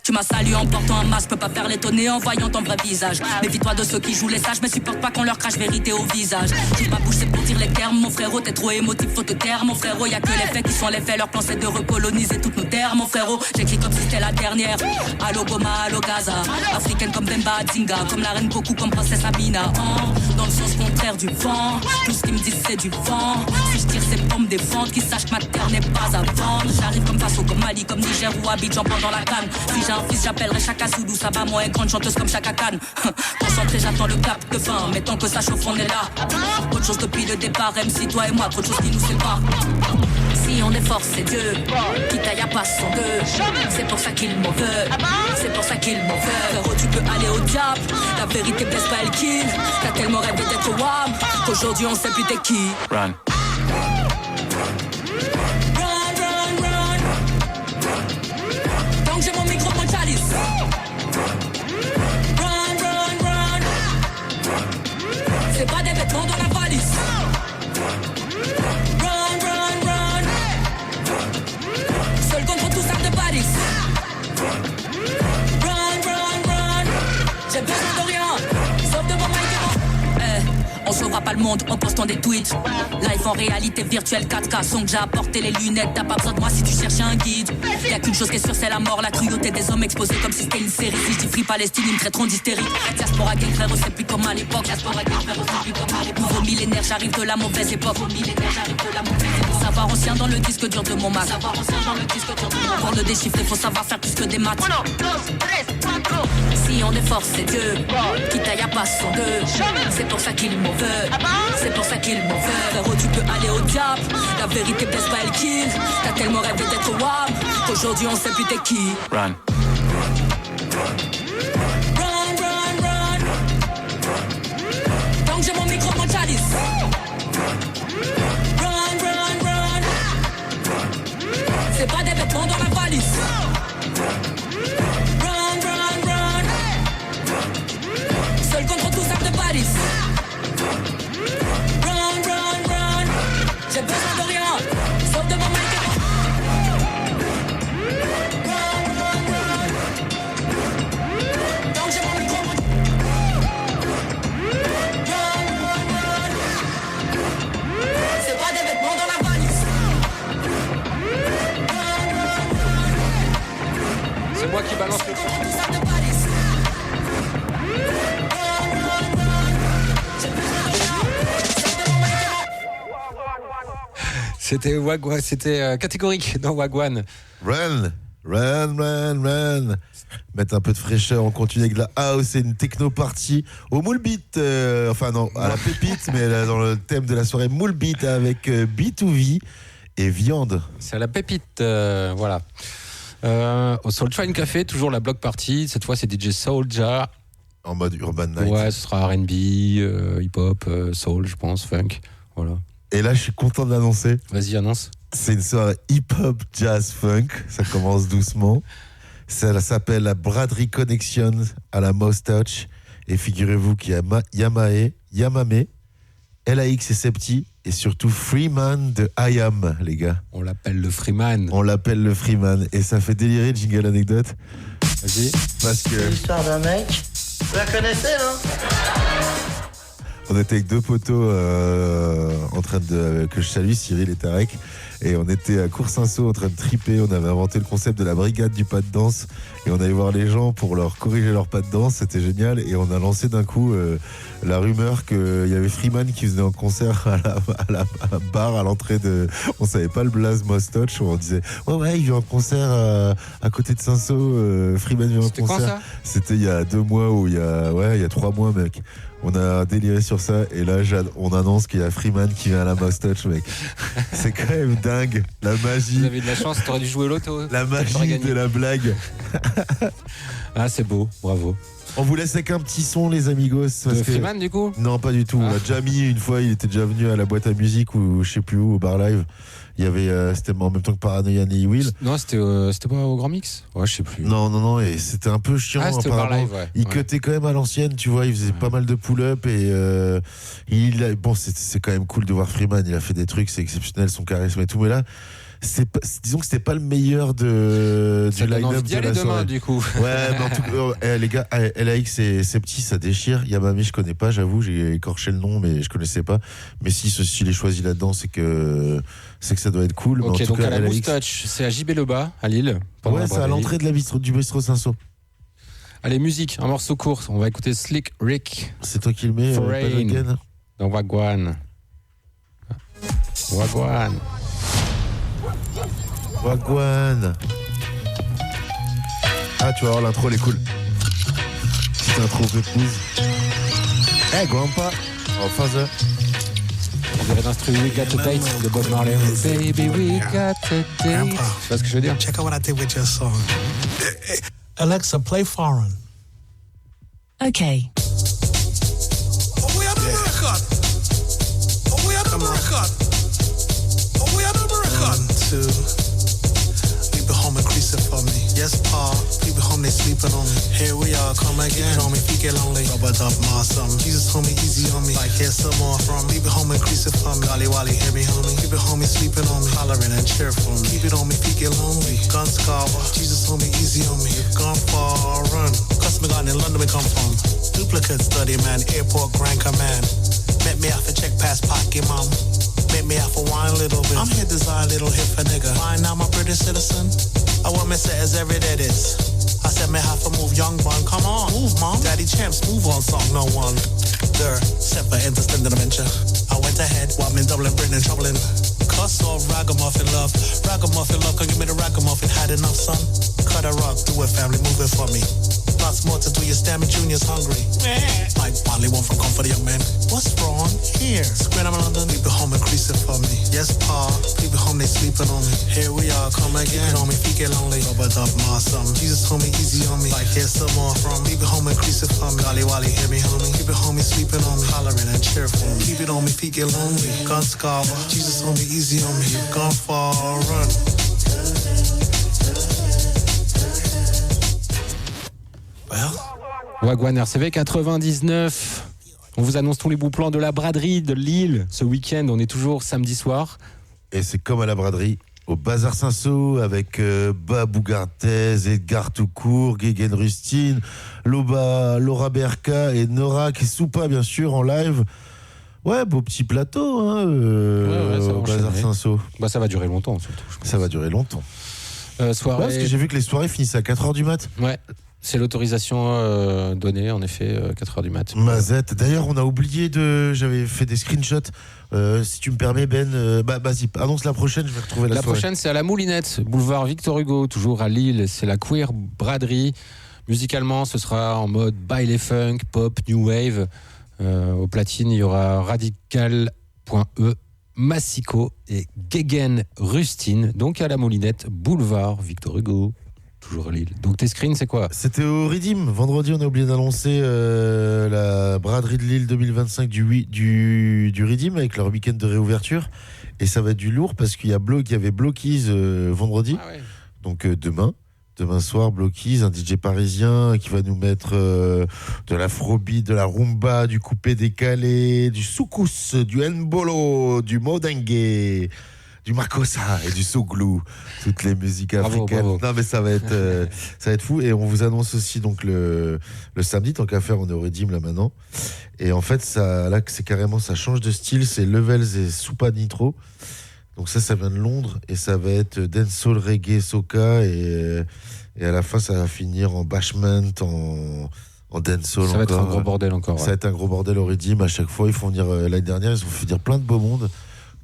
Tu m'as salué en portant un masque, peux pas faire l'étonner en voyant ton vrai visage. Méfie-toi de ceux qui jouent les sages, mais supporte pas qu'on leur crache vérité au visage. J'ouvre ma bouche, c'est pour dire les termes, mon frérot, t'es trop émotif, faut te taire, mon frérot. Y'a que les faits qui sont les faits, leur plan c'est de recoloniser toutes nos terres, mon frérot. J'écris comme si c'était la dernière. Allo Goma, allo Gaza. Africaine comme Bemba Zinga, comme la reine Goku, comme princesse Amina. Dans le sens contraire du vent, tout ce qu'ils me disent c'est du vent. Si je tire c'est pour me défendre, qu'ils sachent que ma terre n'est pas à vendre. J'arrive comme Faso, comme Mali, comme Niger ou Abidjan pendant la canne. Si j'ai un fils, j'appellerai Chaka Soudou, ça va, moi, une grande chanteuse comme Chaka Khan. Concentré, j'attends le cap de fin, mais tant que ça chauffe, on est là. Autre chose depuis le départ, MC, toi et moi, trop de choses qui nous séparent. Si on est fort, c'est Dieu, qui taille à pas son deux. C'est pour ça qu'il m'en veut, c'est pour ça qu'il m'en veut. Frérot, tu peux aller au diable, la vérité blesse pas, elle kill. T'as tellement rêvé d'être WAM, qu'aujourd'hui on sait plus t'es qui. Run. Donc j'ai mon micro, mon chalice. Run, run, run. C'est pas des vêtements dans la valise. Run, run, run. Seul contre tous arts de Paris. Run, run, run. J'ai besoin de rien, sauf de mon mic. On sauvera pas le monde en postant des tweets. Live en réalité virtuelle 4K. Son que j'ai apporté les lunettes. T'as pas besoin de moi si tu cherches un guide. Y'a qu'une chose qui est sûre, c'est la mort. La cruauté des hommes exposés comme si c'était une série. Si je dis Free Palestine, ils me traiteront d'hystérique. Diaspora gang frérot, c'est plus comme à l'époque. Diaspora gang frérot, c'est plus comme à l'époque. Nouveau millénaire, j'arrive de la mauvaise époque. Nouveau millénaire, j'arrive de la mauvaise époque. Savoir ancien dans le disque dur de mon Mac. Savoir ancien dans le disque dur de mon Mac. Pour le déchiffrer, faut savoir faire plus que des maths. Si on est fort, c'est Dieu qui taille à pas son deux. C'est pour ça qu'il m'en veut. C'est pour ça qu'il m'en veut. Frérot, tu peux aller au diable, la vérité blesse pas, elle kill. T'as tellement rêvé d'être WAM, qu'aujourd'hui on sait plus t'es qui. Run. Run, run, run. Donc j'ai mon micro, mon chalice. Run, run, run. C'est pas des vêtements dans la valise. Run, run, run. Seul contre tous arts de Paris. Run, run, run. J'ai besoin de rien, sauf de mon mic. Run, run, run. Donc j'ai mon micro. Run, run, run. C'est pas des vêtements dans la valise. Run, run, run. C'est moi qui balance le son. C'était Wagwan, c'était catégorique dans Wagwan. Run, run, run, run. Mettre un peu de fraîcheur, on continue avec la house et une techno party au moule beat, enfin non, à la pépite, mais là, dans le thème de la soirée moule beat avec B2V et viande. C'est à la pépite, voilà. Au Soul Train Café, toujours la block party. Cette fois, c'est DJ Soulja. En mode Urban Night. Ouais, ce sera R&B, hip-hop, soul, je pense, funk, voilà. Et là, je suis content de l'annoncer. Vas-y, annonce. C'est une soirée hip-hop, jazz, funk. Ça commence doucement. Ça s'appelle la Bradley Connection à la Mouse Touch. Et figurez-vous qu'il y a Yamame, LAX et Septi. Et surtout Freeman de I Am, les gars. On l'appelle le Freeman. On l'appelle le Freeman. Et ça fait délirer, jingle anecdote. Vas-y. Parce que... C'est l'histoire d'un mec. Vous la connaissez, non? On était avec deux potos en train de que je salue, Cyril et Tarek, et on était à Coursinceau en train de triper. On avait inventé le concept de la brigade du pas de danse et on allait voir les gens pour leur corriger leur pas de danse. C'était génial et on a lancé d'un coup la rumeur qu'il y avait Freeman qui faisait un concert à la bar à l'entrée de... On savait pas le blaze Mostoch, on disait ouais il vient en concert à côté de Cinceau, Freeman vient en concert. Quand ça? C'était il y a 2 mois ou il y a 3 mois, mec. On a déliré sur ça et là on annonce qu'il y a Freeman qui vient à la Mostoch, mec. C'est quand même dingue, la magie. Vous avez de la chance, t'aurais dû jouer l'auto. La magie de la blague. Ah, c'est beau, bravo. On vous laisse avec un petit son, les amigos. De Freeman, du coup ? Non, pas du tout. On l'a déjà mis une fois, il était déjà venu à la boîte à musique ou je sais plus où, au bar live. Il y avait, c'était en même temps que Paranoia et Will. Non, c'était pas au Grand Mix ? Ouais, je sais plus. Non, et c'était un peu chiant. C'était au bar live, ouais. Il cutait quand même à l'ancienne, tu vois, il faisait pas mal de pull-up et c'est quand même cool de voir Freeman. Il a fait des trucs, c'est exceptionnel, son charisme et tout, mais là. Disons que c'était pas le meilleur du line-up de la soirée. Du coup. Ouais, mais en tout cas, les gars, LAX c'est petit, ça déchire. Yamami, je connais pas, j'avoue, j'ai écorché le nom, mais je connaissais pas. Mais si je l'ai choisi là-dedans, c'est que ça doit être cool. Ok, mais en donc tout cas, à la LAX, Moustache, c'est à JB Lebas, à Lille. Ouais, c'est à l'entrée de du bistrot Saint-Saul. Allez, musique, un morceau court. On va écouter Slick Rick. C'est toi qui le mets, Foreign, dans Wagwan. Ah, tu vas voir, l'intro, elle est cool. C'est intro pépouze. Hey, grandpa. Oh, father. On dirait l'instru We Got a Date de Bob Marley. Baby, we got a date. Tu vois ce que je veux dire? Check out what I did with your song. Alexa, play Foreign. Okay. Oh, we are the record. Oh, we are the record. Oh, we are the record. 1, 2. Home and crease it for me. Yes, Pa. People home, they sleeping on me. Here we are, come again. Keep it on me, feet get lonely. Rubber dub, ma something. Jesus, homie, easy on me. Like, here's some more from me. Keep it home and crease it for me. Golly, Wally, hear me, homie. Keep it homie, sleeping on me. Hollering and cheer for me. Keep it on me, feet get lonely. Gun scarver. Jesus, homie, easy on me. Gone far, run. Customer gun in London, we come from. Duplicate study, man. Airport, Grand Command. Met me off a check pass pocket, mom. Make me out for wine a little bit. I'm here design little hip for nigga. Fine now my British citizen. I want me say as every day this. I said me have to move young bun. Come on, move mom. Daddy champs move on song no one. There, set for interstellar dimension. I went ahead while I'm in Dublin, Britain, troubling. Cuss off ragamuffin love. Ragamuffin love, come give me the ragamuffin. Had enough son. Cut a rug, do it family, move it for me. Lots more to do, your Stammy Junior's hungry. Like Molly, one from Comfort, young man. What's wrong here? Square I'm in London, leave it home and crease it for me. Yes, Pa, leave it home, they sleeping on me. Here we are, come again. Keep it on me, feet get lonely. Rubber dub, ma something. Jesus, homie, easy on me. Like here's some more from me. Leave it home and crease it for me. Golly, Wally, hear me, homie. Keep it homie, sleeping on me. Hollering and cheerful. Keep it on me, feet get lonely. Gun scarver. Jesus, homie, easy on me. Gone far, run. Wagwan RCV 99. On vous annonce tous les bons plans de la braderie de Lille. Ce week-end, on est toujours samedi soir. Et c'est comme à la braderie, au Bazar Saint-Saul, avec Babou Garthez, Edgar Toucourt, Guéguen Rustine, Laura Berka et Nora Kessoupa, bien sûr, en live. Ouais, beau petit plateau, hein, au Bazar Saint-Saul. Bah, ça va durer longtemps, surtout. Ça va durer longtemps. Soirée... Ouais, parce que j'ai vu que les soirées finissent à 4h du mat. Ouais. C'est l'autorisation donnée, en effet, 4h du mat. Mazette. D'ailleurs, on a oublié j'avais fait des screenshots. Si tu me permets, Ben, vas-y, annonce la prochaine, je vais retrouver la soirée. La prochaine, c'est à la Moulinette, boulevard Victor Hugo, toujours à Lille. C'est la Queer Braderie. Musicalement, ce sera en mode baile funk, pop, new wave. Au platine, il y aura Radical.e, Massico et Guéguen Rustine. Donc à la Moulinette, boulevard Victor Hugo. Toujours à Lille. Donc tes screens, c'est quoi? C'était au Redeem. Vendredi, on a oublié d'annoncer la braderie de Lille 2025 du Redeem avec leur week-end de réouverture. Et ça va être du lourd parce qu'il y avait Blockies vendredi. Ah ouais. Donc demain soir, Blockies, un DJ parisien qui va nous mettre de l'afrobeat, de la rumba, du coupé décalé, du soukous, du nbolo, du modengue, du makossa et du souglou, toutes les musiques africaines. Bravo. Non mais ça va être fou. Et on vous annonce aussi donc le samedi, tant qu'à faire, on est au Redeem là maintenant. Et en fait là c'est carrément, ça change de style, c'est Levels et Soupa Nitro. Donc ça vient de Londres et ça va être dancehall, reggae, soca et à la fin ça va finir en bashment, en dancehall. Ça va être un gros bordel encore. Ça va être un gros bordel au Redeem. À chaque fois ils font venir, l'année dernière ils ont fait venir plein de beaux mondes.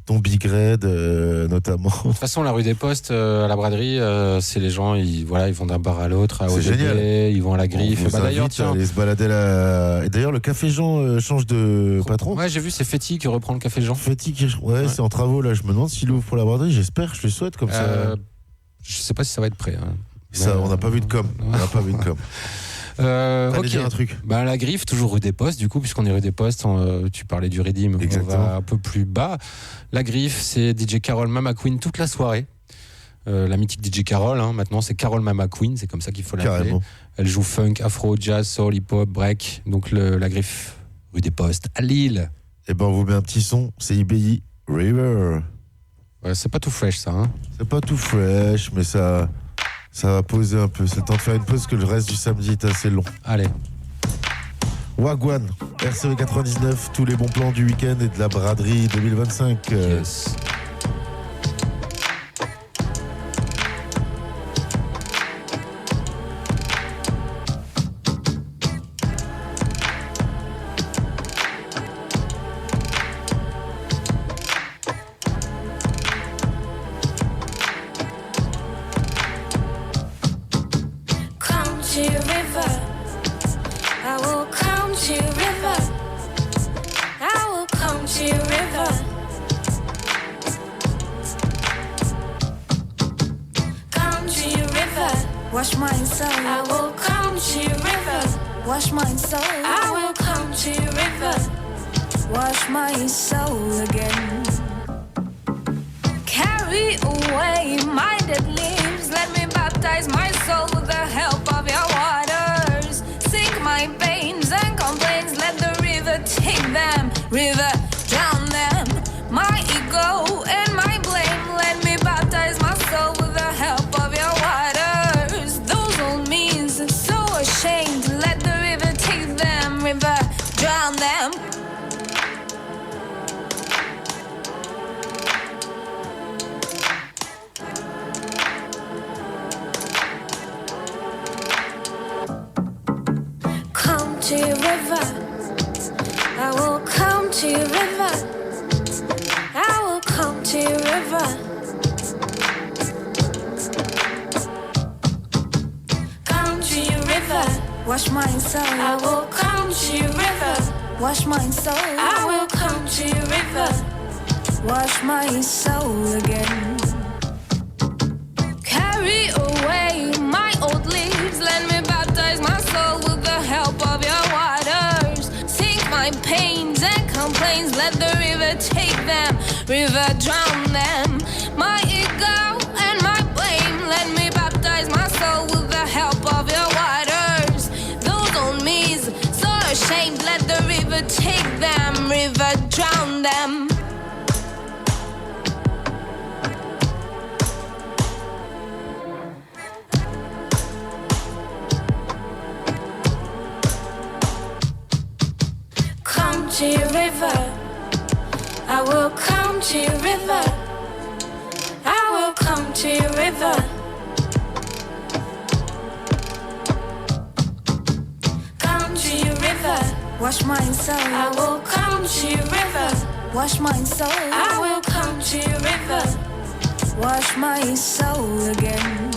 Ton Big Red notamment. De toute façon, la rue des Postes à la braderie, c'est les gens, ils vont d'un bar à l'autre, à ODB, ils vont à la Griffe. D'ailleurs, tiens, aller se balader là. Et d'ailleurs, le Café Jean change de patron. Ouais, j'ai vu, c'est Féti qui reprend le Café Jean. Féti ouais, c'est en travaux là. Je me demande s'il ouvre pour la braderie. J'espère, je le souhaite comme ça. Je sais pas si ça va être prêt. Hein. Ça, on n'a pas vu de com. On n'a pas vu de com. Ok. Dire un truc. Bah, la griffe, toujours rue des Postes, du coup, puisqu'on est rue des Postes, tu parlais du Redeem, on va un peu plus bas. La griffe, c'est DJ Carol Mama Queen toute la soirée. La mythique DJ Carol, maintenant c'est Carol Mama Queen, c'est comme ça qu'il faut l'appeler. Carrément. Elle joue funk, afro, jazz, soul, hip-hop, break. Donc la griffe, rue des Postes, à Lille. Et ben on vous met un petit son, c'est IBI River. Ouais, c'est pas tout fresh ça. Hein. C'est pas tout fresh, mais ça va poser un peu. C'est le temps de faire une pause que le reste du samedi est assez long. Allez. Wagwan, RCV 99, tous les bons plans du week-end et de la braderie 2025. Yes. Wash my soul. I will come to your river. Wash my soul. I will come to your river. Wash my soul again. Carry away my dead leaves. Let me baptize my soul with the help of your waters. Sink my pains and complaints. Let the river take them. River, drown them. My ego and my blame. Let me baptize my soul with the help of your waters. Those old means so ashamed. Let the river take them. River, drown them. Come to your river. I will come to your river. I will come to your river. Come to your river. Wash my soul. I will come to your river. Wash my soul. I will come to your river. Wash my soul again. Carry away my old leaves. Let me baptize my soul with the help of your waters. Sink my pains and complaints. Let the river take them. River, drown them. My ego and my blame. Let me baptize my soul with the help of your waters. Those old me's so ashamed. Let the river take them. River, drown them. Come to your river. I will come to your river. I will come to your river. Come to your river. Wash my soul. I will come to your river. Wash my soul. I will come to your river. Wash my soul again.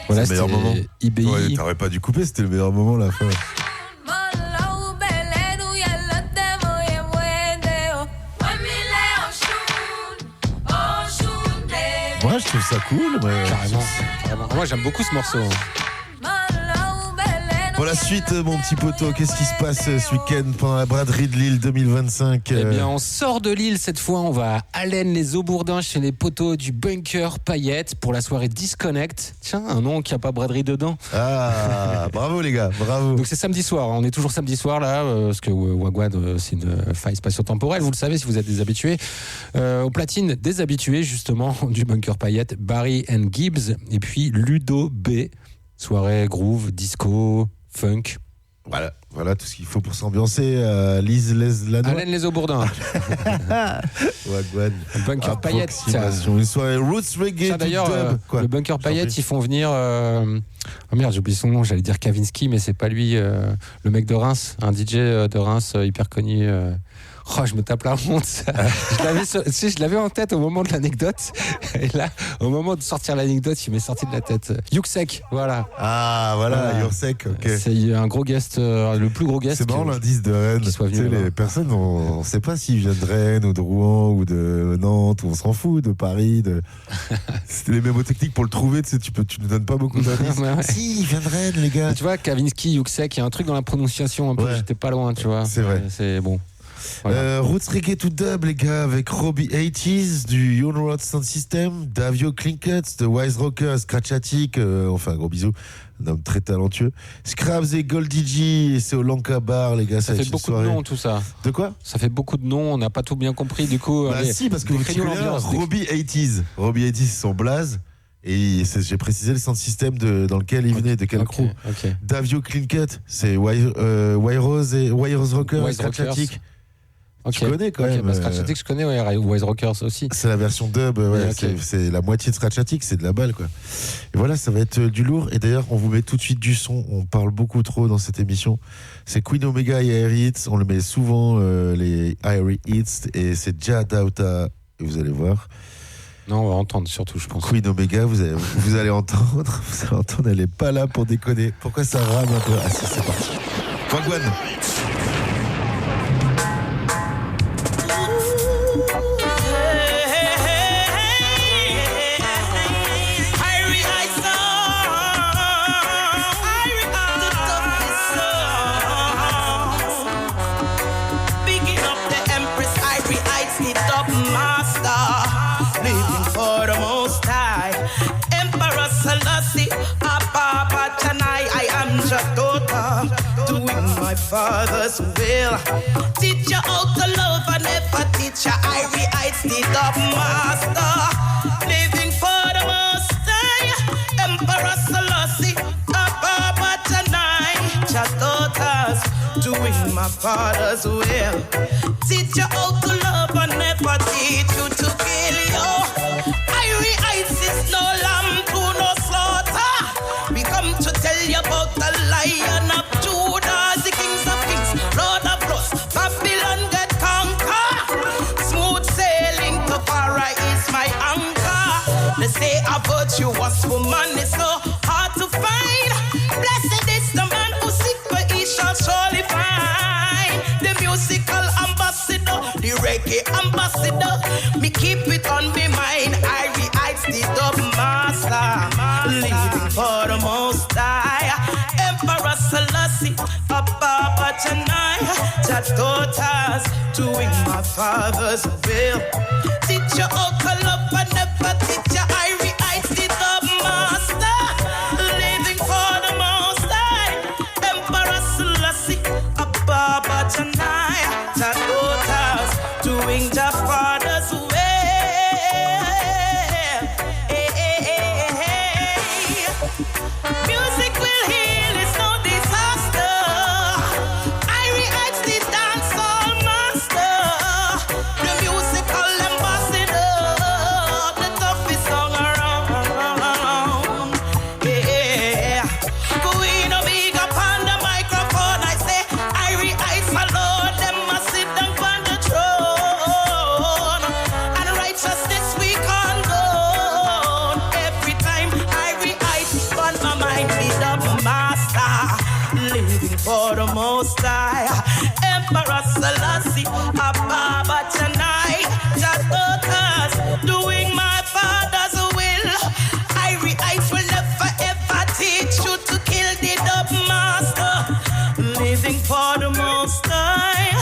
Voilà, c'est le meilleur moment. IBI. Ouais, t'aurais pas dû couper, c'était le meilleur moment la fin. Moi je trouve ça cool. Mais... Carrément. Moi j'aime beaucoup ce morceau. Pour la suite, mon petit poteau, qu'est-ce qui se passe ce week-end pendant la braderie de Lille 2025 Eh bien, on sort de Lille cette fois. On va à Allen-les-Aubourdins chez les poteaux du Bunker Paillette pour la soirée Disconnect. Tiens, un nom qui n'a pas braderie dedans. Ah, bravo les gars, bravo. Donc c'est samedi soir. On est toujours samedi soir là, parce que Wagwan, c'est une faille spatio-temporelle. Vous le savez si vous êtes des habitués. Au platine, des habitués justement du Bunker Paillette, Barry and Gibbs et puis Ludo B. Soirée groove, disco, funk. Voilà tout ce qu'il faut pour s'ambiancer. Lise Lanois. Allen-les-Aubourdins. Wagwan. Bunker Paillette. Une soirée roots reggae. Ça, d'ailleurs, le Bunker Paillette, ils font venir. Oh merde, j'ai oublié son nom. J'allais dire Kavinsky, mais c'est pas lui. Le mec de Reims, un DJ de Reims hyper connu. Oh, je me tape la honte. Je l'avais en tête au moment de l'anecdote. Et là, au moment de sortir l'anecdote, il m'est sorti de la tête. Yuxek, voilà. Ah, voilà, Yuxek, ok. C'est un gros guest, le plus gros guest. C'est marrant l'indice de Rennes. Les personnes, on ne sait pas s'ils viennent de Rennes ou de Rouen ou de Nantes, ou on s'en fout, de Paris. C'était les mémotechniques pour le trouver. Tu ne donnes pas beaucoup d'indices. Ouais. Si, il vient de Rennes, les gars. Mais tu vois, Kavinsky, Yuxek, il y a un truc dans la prononciation un peu. J'étais pas loin, tu vois. C'est vrai. C'est bon. Voilà. Roots Reggae to Dub, les gars, avec Robbie 80s du Young Road Sound System, Davio Clinkett de Wise Rocker, Scratchatic, enfin gros bisous, un homme très talentueux, Scrabs et Goldie G, et c'est au Lanka Bar, les gars. Ça fait beaucoup de noms, tout ça. De quoi? Ça fait beaucoup de noms, on n'a pas tout bien compris, du coup. Bah si, parce que vous créez Robbie 80s. Robbie 80s, c'est son blaze. Et j'ai précisé le sound system dans lequel il venait, de quel crew. Davio Clinkett, c'est Wise Rocker, Scratchatic. Okay. Tu connais quand même. Scratchatic, je connais, Wise Rockers aussi. C'est la version dub, c'est la moitié de Scratchatic, c'est de la balle, quoi. Et voilà, ça va être du lourd. Et d'ailleurs, on vous met tout de suite du son. On parle beaucoup trop dans cette émission. C'est Queen Omega et Air Hits. On le met souvent, les Air Hits. Et c'est Jadauta. Et vous allez voir. Non, on va entendre surtout, je pense. Queen Omega, vous allez entendre. Vous allez entendre, elle n'est pas là pour déconner. Pourquoi ça rame un peu? Ah si, c'est parti. Wagwan. Father's will. Teach you how to love and never teach you. I re-heights the top master. Living for the most high. Emperor Selassie. Ababa tonight. Your daughters doing my father's will. Teach you how to love and never teach you to kill you. I re-heights is no lamb to no slaughter. We come to tell you about the Lion of Judah. They say a virtuous woman is so hard to find. Blessed is the man who seek for he shall surely find. The musical ambassador, the reggae ambassador, me keep it on me mind. I re-heights the dub master, living for the most high. Emperor Selassie, Ababa tonight. That daughters doing my father's will. Teach you how to love and never teach you. I re-heights the dub master, living for the most high. Emperor Selassie, Ababa tonight. That daughters doing the father's will. Music will heal, it's no disaster. I re-heights the dancehall master, the musical ambassador, the toughest song around. Yeah, Queen Omega on the microphone, I say I re-heights my Lord, them must sit down on the throne, and righteousness we condone. Every time I re-heights on my mind, be the master, living for the most high. Emperor Selassie, Ababa tonight. That daughters doing my father's will. I re-heights will never ever teach you to kill the dub master. Living for the most high,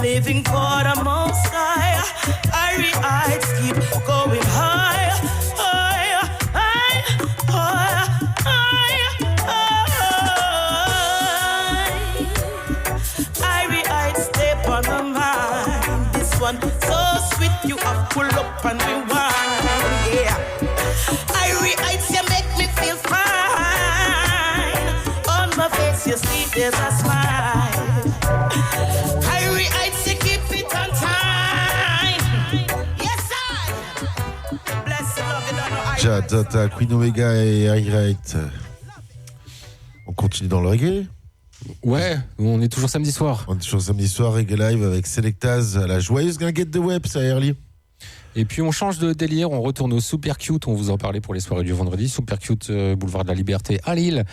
living for the most high. I re-heights keep going higher, higher, higher, higher, higher. I re-heights step on my mind. This one so sweet, you have pull up and rewind. Yeah, I re-heights, you make me feel fine. On my face, you see there's a smile. I re-heights, you keep it on time. Yes, I bless the love, you don't know I Jadauta, Queen Omega et Air Hits. On continue dans le reggae. Ouais, on est toujours samedi soir. On est toujours samedi soir, Reggae Live avec Selectaz à la joyeuse guinguette de web, ça Early. Et puis on change de délire, on retourne au Super Cute, on vous en parlait pour les soirées du vendredi, Super Cute boulevard de la Liberté à Lille.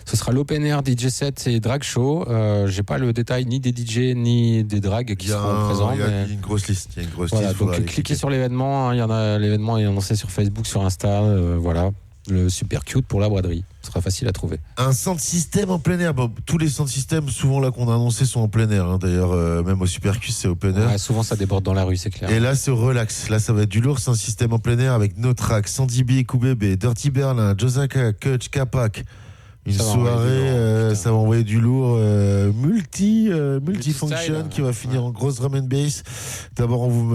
Ce sera l'open air DJ set et drag show. J'ai pas le détail ni des DJ ni des drags qui seront présents. Il y a une grosse liste. Voilà, donc cliquez sur l'événement, il y en a l'événement est annoncé sur Facebook, sur Insta, voilà. Le Super Cute pour la braderie. Ce sera facile à trouver. Un centre système en plein air. Bon, tous les centres systèmes, souvent là qu'on a annoncé, sont en plein air. Hein. D'ailleurs, même au Super Cute, c'est open air. Ouais, souvent ça déborde dans la rue, c'est clair. Et là, c'est relax. Là, ça va être du lourd. C'est un système en plein air avec Notrack, Sandy B, Koubébé, Dirty Berlin, Josaka, Kutch, Capac. Une soirée, ça va envoyer du lourd multifunction qui va finir en grosse drum and bass. D'abord, on vous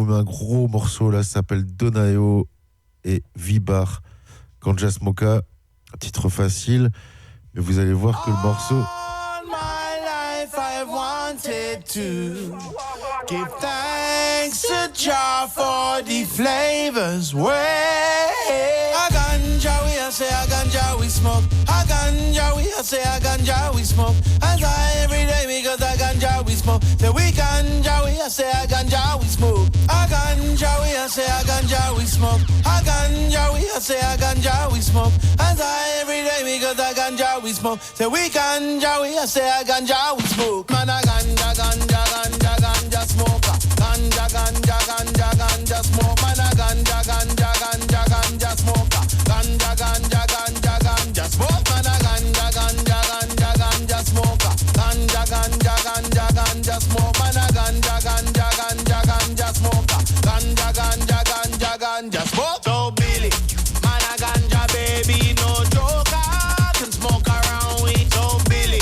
met un gros morceau là, ça s'appelle Donaeo et Vibar. Ganja Smoka, titre facile, mais vous allez voir que le morceau. All my life I've wanted to give thanks to Jah for the flavors. A ganja we a say a ganja we smoke. A ganja we a say a ganja we smoke. And every day because a ganja we smoke. The we ganja we a say a ganja we smoke. A ganja we a say a ganja we smoke. A ganja we a say a ganja we smoke. And every day because a ganja we smoke. The we ganja we a say a ganja we smoke. Man a ganja ganja ganja ganja smoker. Ganja ganja ganja ganja smoke. Man a ganja ganja ganja ganja smoker. Ganja ganja ganja ganja smoke. Man a ganja ganja ganja ganja smoker. Ganja ganja ganja ganja smoke. Man a ganja ganja ganja ganja smoker. Ganja ganja ganja ganja smoke. So Billy, man a ganja baby, no joker. Can smoke around with. So Billy,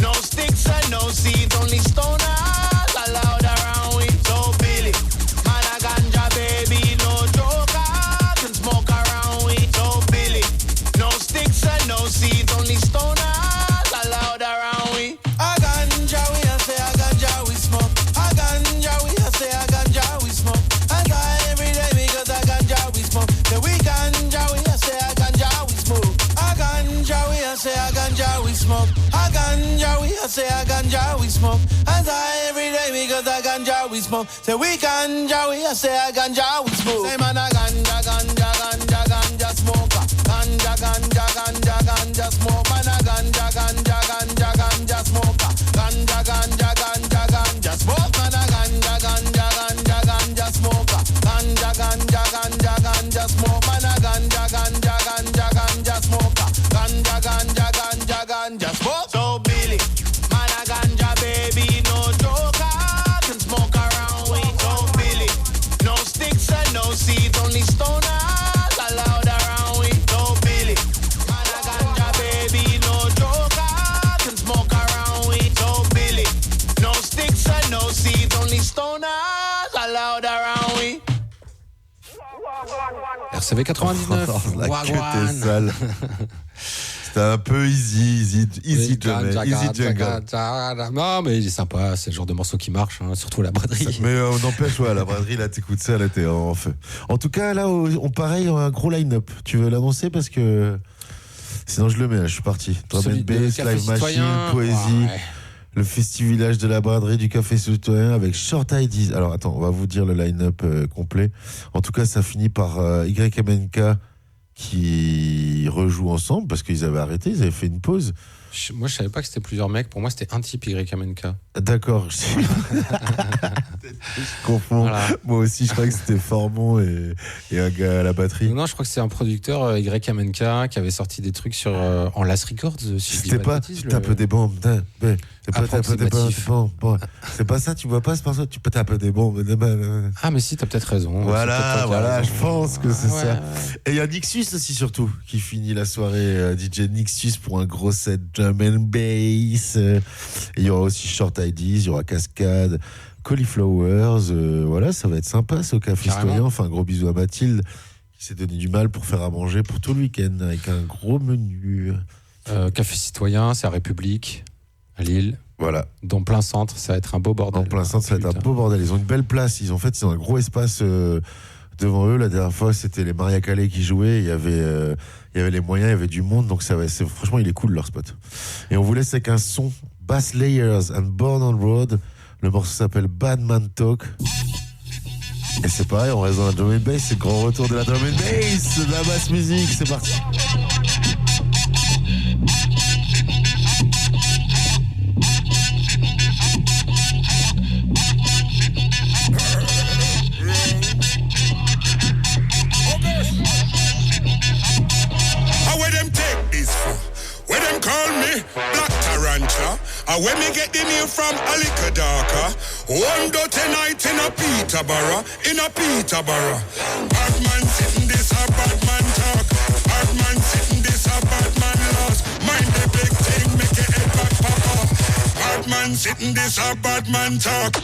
no sticks and no seeds, only stoners allowed around with. So Billy, man a ganja baby, no joker. Can smoke around with. So Billy, no sticks and no seeds, only stoners allowed around with. A ganja we a say a ganja we smoke. A ganja we a say a ganja we smoke. And every day because a ganja we smoke. The we ganja we a say a ganja we smoke. A ganja we a say a ganja we smoke. A ganja we a say a ganja we smoke. And every day because a ganja we smoke. The we ganja we a say a ganja we smoke. Say man a ganja ganja ganja ganja smoker. Ganja ganja ganja ganja smoke. Man a ganja ganja ganja ganja smoker. Ganja ganja ganja ganja smoke. Man a ganja ganja ganja ganja smoker. Ganja ganja ganja ganja smoke. Man a ganja ganja ganja ganja smoker. Ganja ganja ganja ganja smoke. So Billy, man a ganja baby, no joker. Can smoke around with. So Billy, no sticks and no seeds, only stoners allowed around with. So Billy, man a ganja baby, no joker. Can smoke around with. So Billy, no sticks and no seeds, only stoners allowed around with. RCV 99. La queue t'es sale. C'était un peu easy jungle. Non, mais il est sympa, c'est le genre de morceau qui marche, hein, surtout la braderie. Mais n'empêche, la braderie, là, t'écoutes ça, là, t'es en feu. En tout cas, là, on un gros line-up. Tu veux l'annoncer parce que sinon je le mets, là, je suis parti. Drum and bass, live machine, poésie. Ouais. Le Festivillage de la braderie du Café Citoyen avec Short Ideas. Alors attends, on va vous dire le line-up complet. En tout cas, ça finit par YMNK qui rejouent ensemble parce qu'ils avaient arrêté, ils avaient fait une pause. Moi, je savais pas que c'était plusieurs mecs. Pour moi, c'était un type YMNK. D'accord. Je confonds. Voilà. Moi aussi, je crois que c'était Formon et un gars à la batterie. Non, je crois que c'est un producteur YMNK qui avait sorti des trucs sur en Last Records. Si c'était pas. Tu tapes des bombes. C'est pas taper des bombes. C'est pas ça. Tu vois pas, c'est pas ça. Tu peux taper des bombes. Ah, mais si, t'as peut-être raison. Voilà. Je pense que c'est ça. Et il y a Nixus aussi surtout qui finit la soirée. DJ Nixus pour un gros set drum and bass. Il y aura aussi Short Ideas, il y aura Cascade, Cauliflowers. Voilà, ça va être sympa ce Café Citoyen. Enfin, un gros bisou à Mathilde qui s'est donné du mal pour faire à manger pour tout le week-end avec un gros menu. Café Citoyen, c'est à République, à Lille. Voilà. Dans plein centre, ça va être un beau bordel. Dans plein centre, ça va être un beau bordel. Ils ont une belle place. Ils ont un gros espace devant eux. La dernière fois, c'était les Maria Calais qui jouaient. Il y avait les moyens, il y avait du monde. Donc franchement, il est cool leur spot. Et on vous laisse avec un son Bass Layers and Born on Road. Le morceau s'appelle Bad Man Talk. Et c'est pareil, on reste dans la drum and bass. C'est le grand retour de la drum and bass, de la basse musique. C'est parti. Where them call me Black Tarantula. Where me get the name from Alicadaka. One dirty night in a Peterborough. Bad man sitting this a bad man talk. Bad man sitting this a bad man lost. Mind the big thing, make your head back pop off. Bad man sitting this a bad man talk.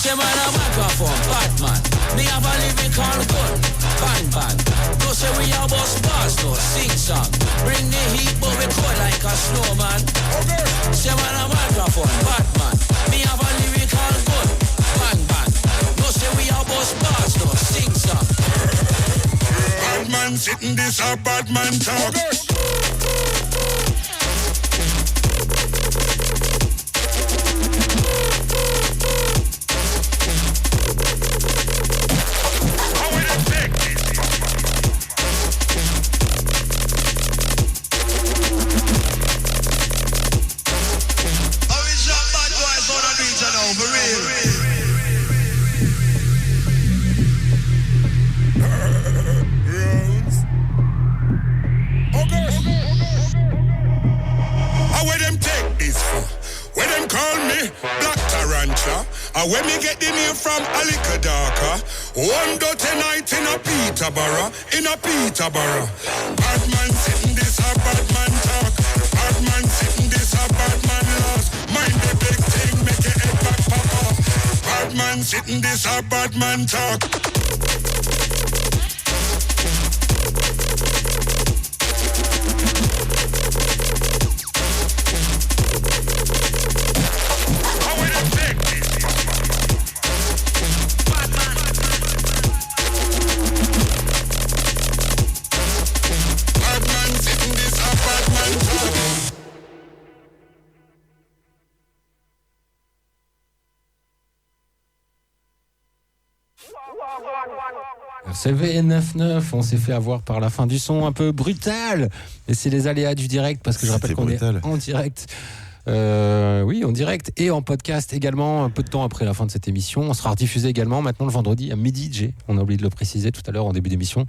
Say man a microphone, Batman. Me have a living call good, bang bang. No say we a boss bars, no sing song. Bring the heat, but we cold like a snowman. Say man a microphone, Batman. Me have a living call good, bang bang. No say we a boss bars, no sing song. Bad man sitting this a bad man talk. When me get the name from Alicadaka. One dirty night in a Peterborough. Bad man sitting this a bad man talk. Bad man sitting this a bad man lost. Mind the big thing, make your head back pop off. Bad man sitting this a bad man talk. RCV 9-9, on s'est fait avoir par la fin du son un peu brutal. Et c'est les aléas du direct, parce que je rappelle qu'on est en direct. Oui, en direct et en podcast également, un peu de temps après la fin de cette émission. On sera rediffusé également maintenant le vendredi à midi, J. On a oublié de le préciser tout à l'heure en début d'émission.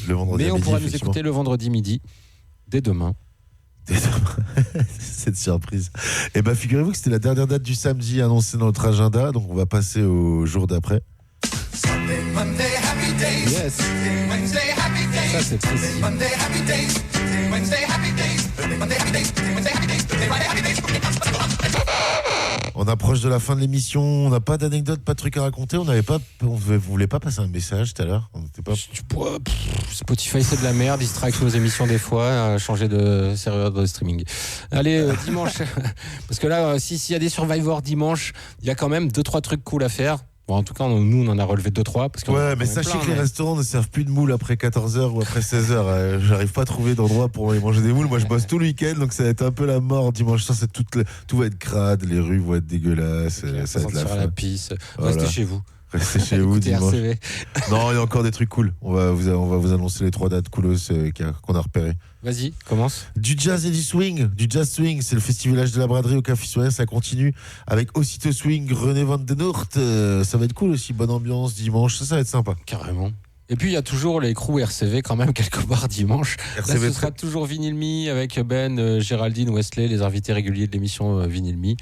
Le vendredi mais à on midi, pourra nous écouter le vendredi midi, dès demain. Cette surprise. Et bah figurez-vous que c'était la dernière date du samedi annoncée dans notre agenda, donc on va passer au jour d'après. Sunday, Monday, happy days. Yes. Wednesday, happy days. Ça c'est précis. Monday, happy days. Wednesday, happy days. Monday, happy days. Wednesday, happy days. Friday, happy days. On approche de la fin de l'émission, on n'a pas d'anecdote, pas de trucs à raconter, on voulait pas passer un message tout à l'heure, on n'était pas... Spotify c'est de la merde, il strike nos émissions des fois, changer de serveur de streaming. Allez, dimanche, parce que là, s'il y a des Survivors dimanche, il y a quand même 2-3 trucs cool à faire. Bon, en tout cas, nous, on en a relevé 2-3. Ouais, mais sachez que les restaurants ne servent plus de moules après 14h ou après 16h. J'arrive pas à trouver d'endroit pour aller manger des moules. Moi, je bosse tout le week-end, donc ça va être un peu la mort. Dimanche soir, tout va être crade, les rues vont être dégueulasses. Ça va être la pisse. Voilà. Restez chez vous. Restez chez vous dimanche. RCV. Non, il y a encore des trucs cool. On va vous annoncer les 3 dates coolos qu'on a repérées. Vas-y, commence. Du jazz et du swing. Du jazz swing, c'est le festival de la braderie au Café Citoyen. Ça continue avec Aussitôt Swing, René Van Den Noort. Ça va être cool aussi. Bonne ambiance dimanche. Ça va être sympa. Carrément. Et puis il y a toujours les crews RCV quand même quelque part dimanche. RCV, là, ce sera toujours Vinyl Me avec Ben, Géraldine, Wesley, les invités réguliers de l'émission Vinyl Me.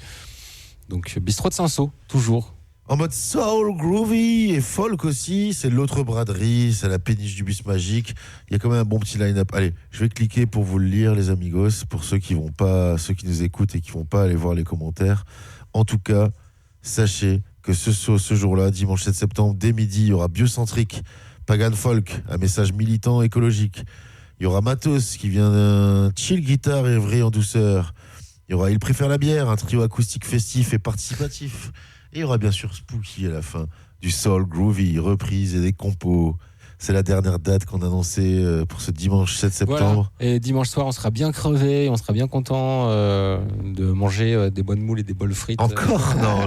Donc Bistrot de Saint-Saul, toujours. En mode soul, groovy et folk aussi, c'est l'autre braderie, c'est la péniche du bus magique. Il y a quand même un bon petit line-up. Allez, je vais cliquer pour vous le lire, les amigos, pour ceux qui nous écoutent et qui vont pas aller voir les commentaires. En tout cas, sachez que ce jour-là, dimanche 7 septembre, dès midi, il y aura Biocentrique, Pagan Folk, un message militant écologique. Il y aura Matos qui vient d'un chill guitare et vrai en douceur. Il y aura Il préfère la bière, un trio acoustique festif et participatif. Et il y aura bien sûr Spooky à la fin, du soul groovy, reprise et des compos. C'est la dernière date qu'on a annoncée pour ce dimanche 7 septembre. Voilà. Et dimanche soir, on sera bien crevé, on sera bien content de manger des bonnes moules et des bols frites. Encore Non,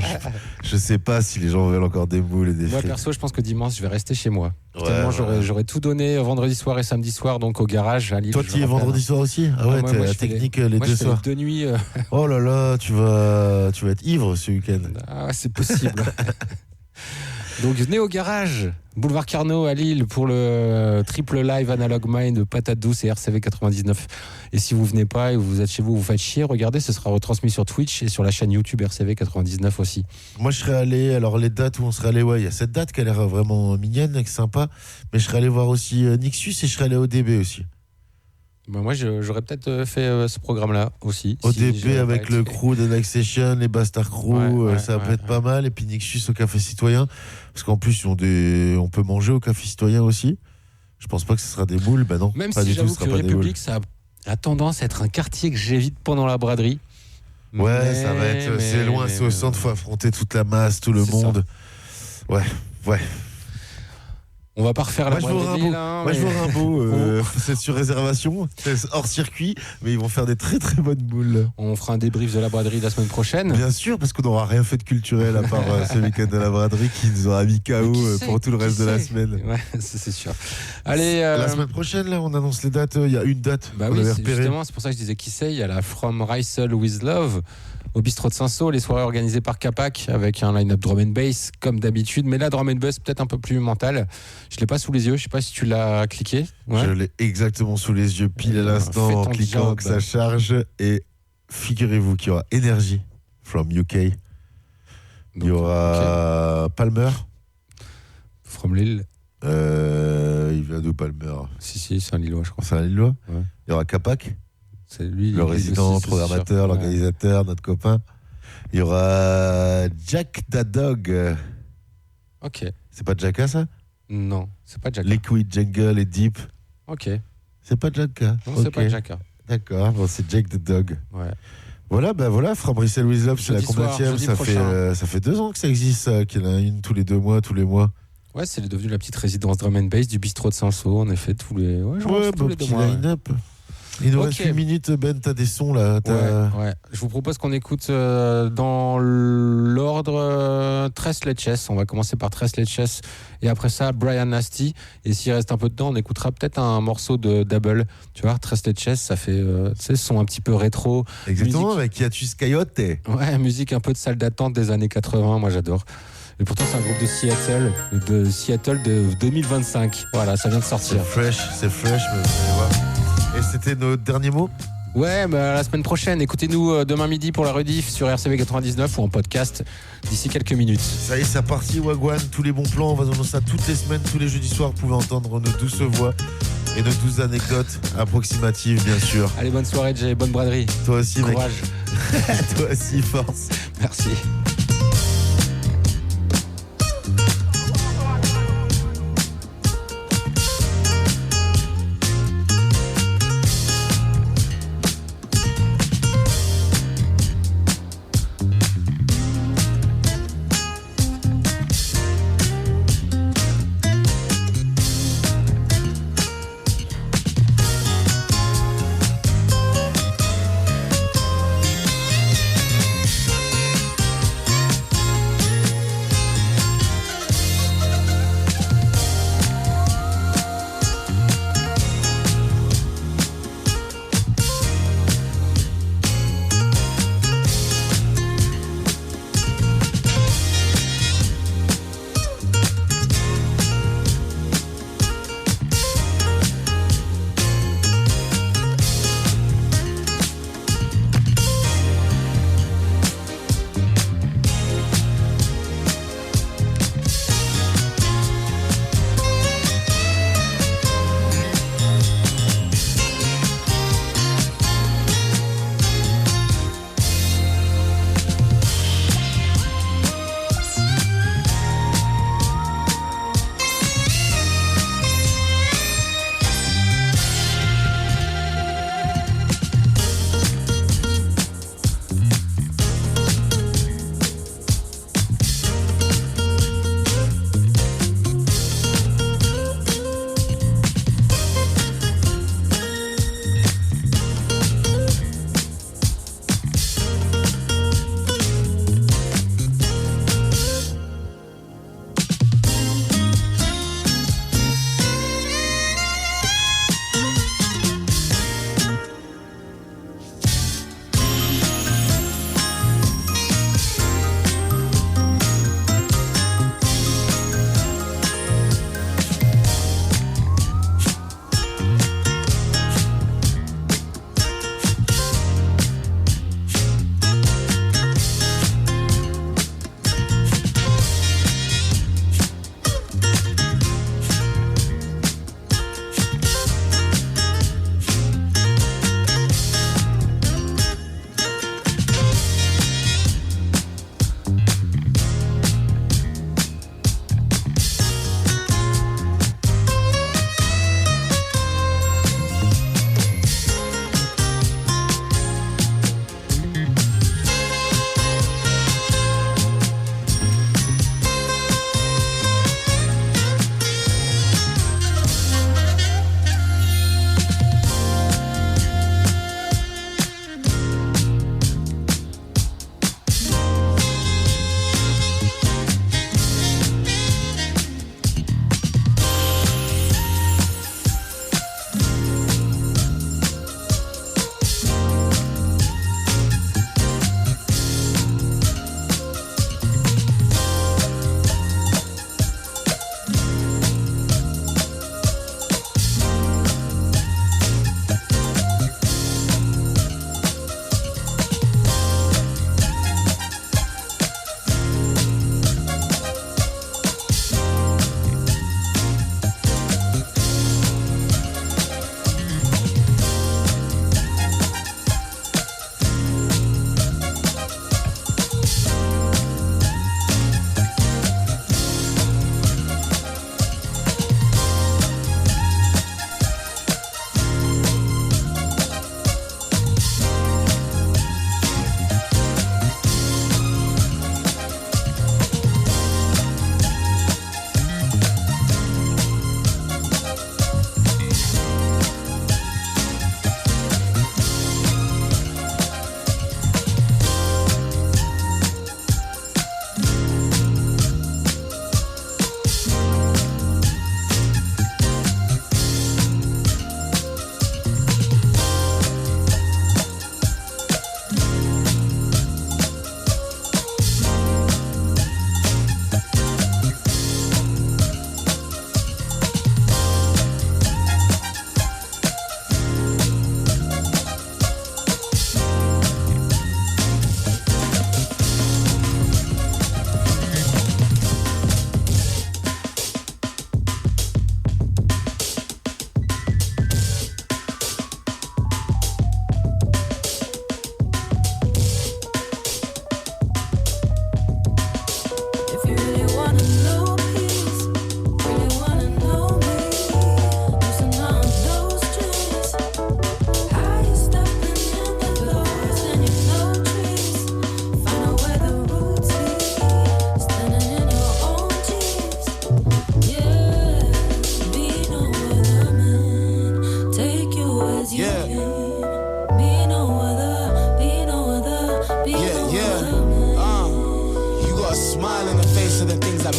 je sais pas si les gens veulent encore des moules et des frites. Moi perso, je pense que dimanche, je vais rester chez moi. Ouais. J'aurais tout donné vendredi soir et samedi soir, donc au garage à Lille. Toi, tu y es vendredi soir aussi? Ah ouais, t'es la technique les deux soirs. Deux nuits. Oh là là, tu vas être ivre ce week-end. Ah, c'est possible. Donc venez au garage, boulevard Carnot à Lille pour le triple live Analog Mind, Patate Douce et RCV 99. Et si vous venez pas et vous êtes chez vous, vous faites chier, regardez, ce sera retransmis sur Twitch et sur la chaîne YouTube RCV 99 aussi. Moi je serais allé, alors les dates où on serait allé, ouais, il y a cette date qui a l'air vraiment mignonne et sympa, mais je serais allé voir aussi Nixus et je serais allé au DB aussi. Bah moi j'aurais peut-être fait ce programme-là aussi. ODB avec le crew de Next Session, les Bastard Crew, ça peut être pas mal. Et puis Nixus au Café Citoyen, parce qu'en plus on peut manger au Café Citoyen aussi. Je pense pas que ce sera des moules, bah non. Même pas si du j'avoue tout, que République, ça a tendance à être un quartier que j'évite pendant la braderie. Ouais, ça va être, c'est loin, c'est au centre, faut affronter toute la masse, tout le monde. Ça. Ouais. On va pas refaire la braderie là. Moi je vois Rimbaud, c'est sur réservation, c'est hors circuit, mais ils vont faire des très très bonnes boules. On fera un débrief de la braderie la semaine prochaine. Bien sûr, parce qu'on n'aura rien fait de culturel à part ce week-end de la braderie qui nous aura mis KO pour tout le reste de la semaine. Ouais, c'est sûr. Allez, la semaine prochaine, là, on annonce les dates. Il y a une date. Bah oui, justement, c'est pour ça que je disais qui c'est. Il y a la From Rysel with Love au bistrot de Saint-Saul, les soirées organisées par Capac avec un line-up drum and bass comme d'habitude, mais là drum and bass peut-être un peu plus mental. Je l'ai pas sous les yeux, je sais pas si tu l'as cliqué. Ouais. Je l'ai exactement sous les yeux pile à l'instant en cliquant que ça charge, et figurez-vous qu'il y aura Energy from UK. Il y aura Palmer from Lille. Il vient d'où Palmer? Si, c'est un Lillois, je crois. C'est un Lillois. Ouais. Il y aura Capac. C'est lui, le résident, aussi, programmateur, l'organisateur, notre copain. Il y aura Jack Da Dog. Ok. C'est pas Jacka, ça? Non, c'est pas Jacka. Liquid, Jungle et Deep. Ok. C'est pas Jacka. Non, c'est pas Jacka. D'accord, bon, c'est Jack Da Dog. Ouais. Voilà, From Rysel with Love, c'est la combienième. Ça fait 2 ans que ça existe, qu'il y en a une tous les 2 mois, tous les mois. Ouais, c'est devenu la petite résidence drum and bass du bistrot de Saint-Saul, en effet, tous les 2 mois. Line-up. Il nous reste une minute, Ben, t'as des sons là. Ouais. Je vous propose qu'on écoute dans l'ordre Tres Leches. On va commencer par Tres Leches et après ça Brian Nasty. Et s'il reste un peu de temps, on écoutera peut-être un morceau de Double. Tu vois, Tres Leches, ça fait son un petit peu rétro. Exactement, musique... avec Hiatus Coyote. Ouais, musique un peu de salle d'attente des années 80, moi j'adore. Et pourtant, c'est un groupe de Seattle de 2025. Voilà, ça vient de sortir. C'est fresh, mais vous allez voir. Et c'était notre dernier mot? Ouais, bah, la semaine prochaine. Écoutez-nous demain midi pour la rediff sur RCV 99 ou en podcast d'ici quelques minutes. Ça y est, c'est parti, Wagwan. Tous les bons plans, on va annoncer ça toutes les semaines, tous les jeudis soirs. Vous pouvez entendre nos douces voix et nos 12 anecdotes approximatives, bien sûr. Allez, bonne soirée, Jay, bonne braderie. Toi aussi, courage. Mec. Toi aussi, force. Merci.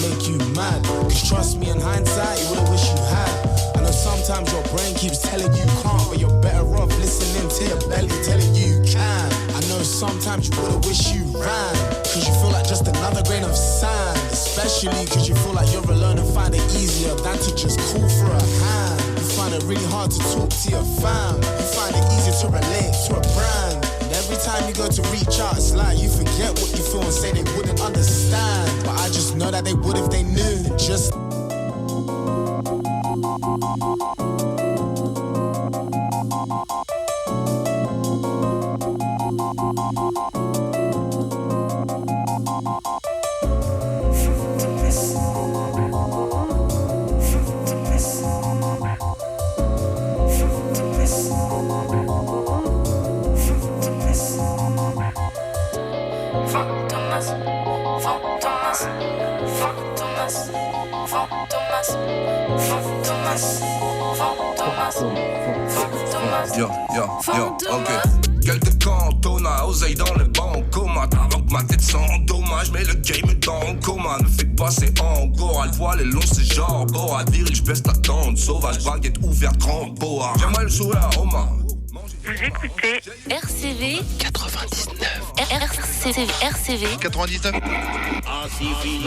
make you mad. Cause trust me, in hindsight, you would've wished you had. I know sometimes your brain keeps telling you can't, but you're better off listening to your belly telling you can. I know sometimes you would've wished you ran, cause you feel like just another grain of sand. Especially cause you feel like you're alone and find it easier than to just call for a hand. You find it really hard to talk to your fam. You find it easier to relate to a brand. And every time you go to reach out, it's like you forget what you feel and say they wouldn't understand. But I just know that they would if they knew. Just ok. Quelques cantona, oseille dans les bancomates. Avant que ma tête s'endommage, mais le game est dans le coma. Ne fais pas, c'est encore. Elle voit les longs, c'est genre boa. Viril, j'baisse ta tente, sauvage, baguette ouverte, grand boa. J'aimerais le sourire, Oma. Vous écoutez RCV 99. RCV 99. RCV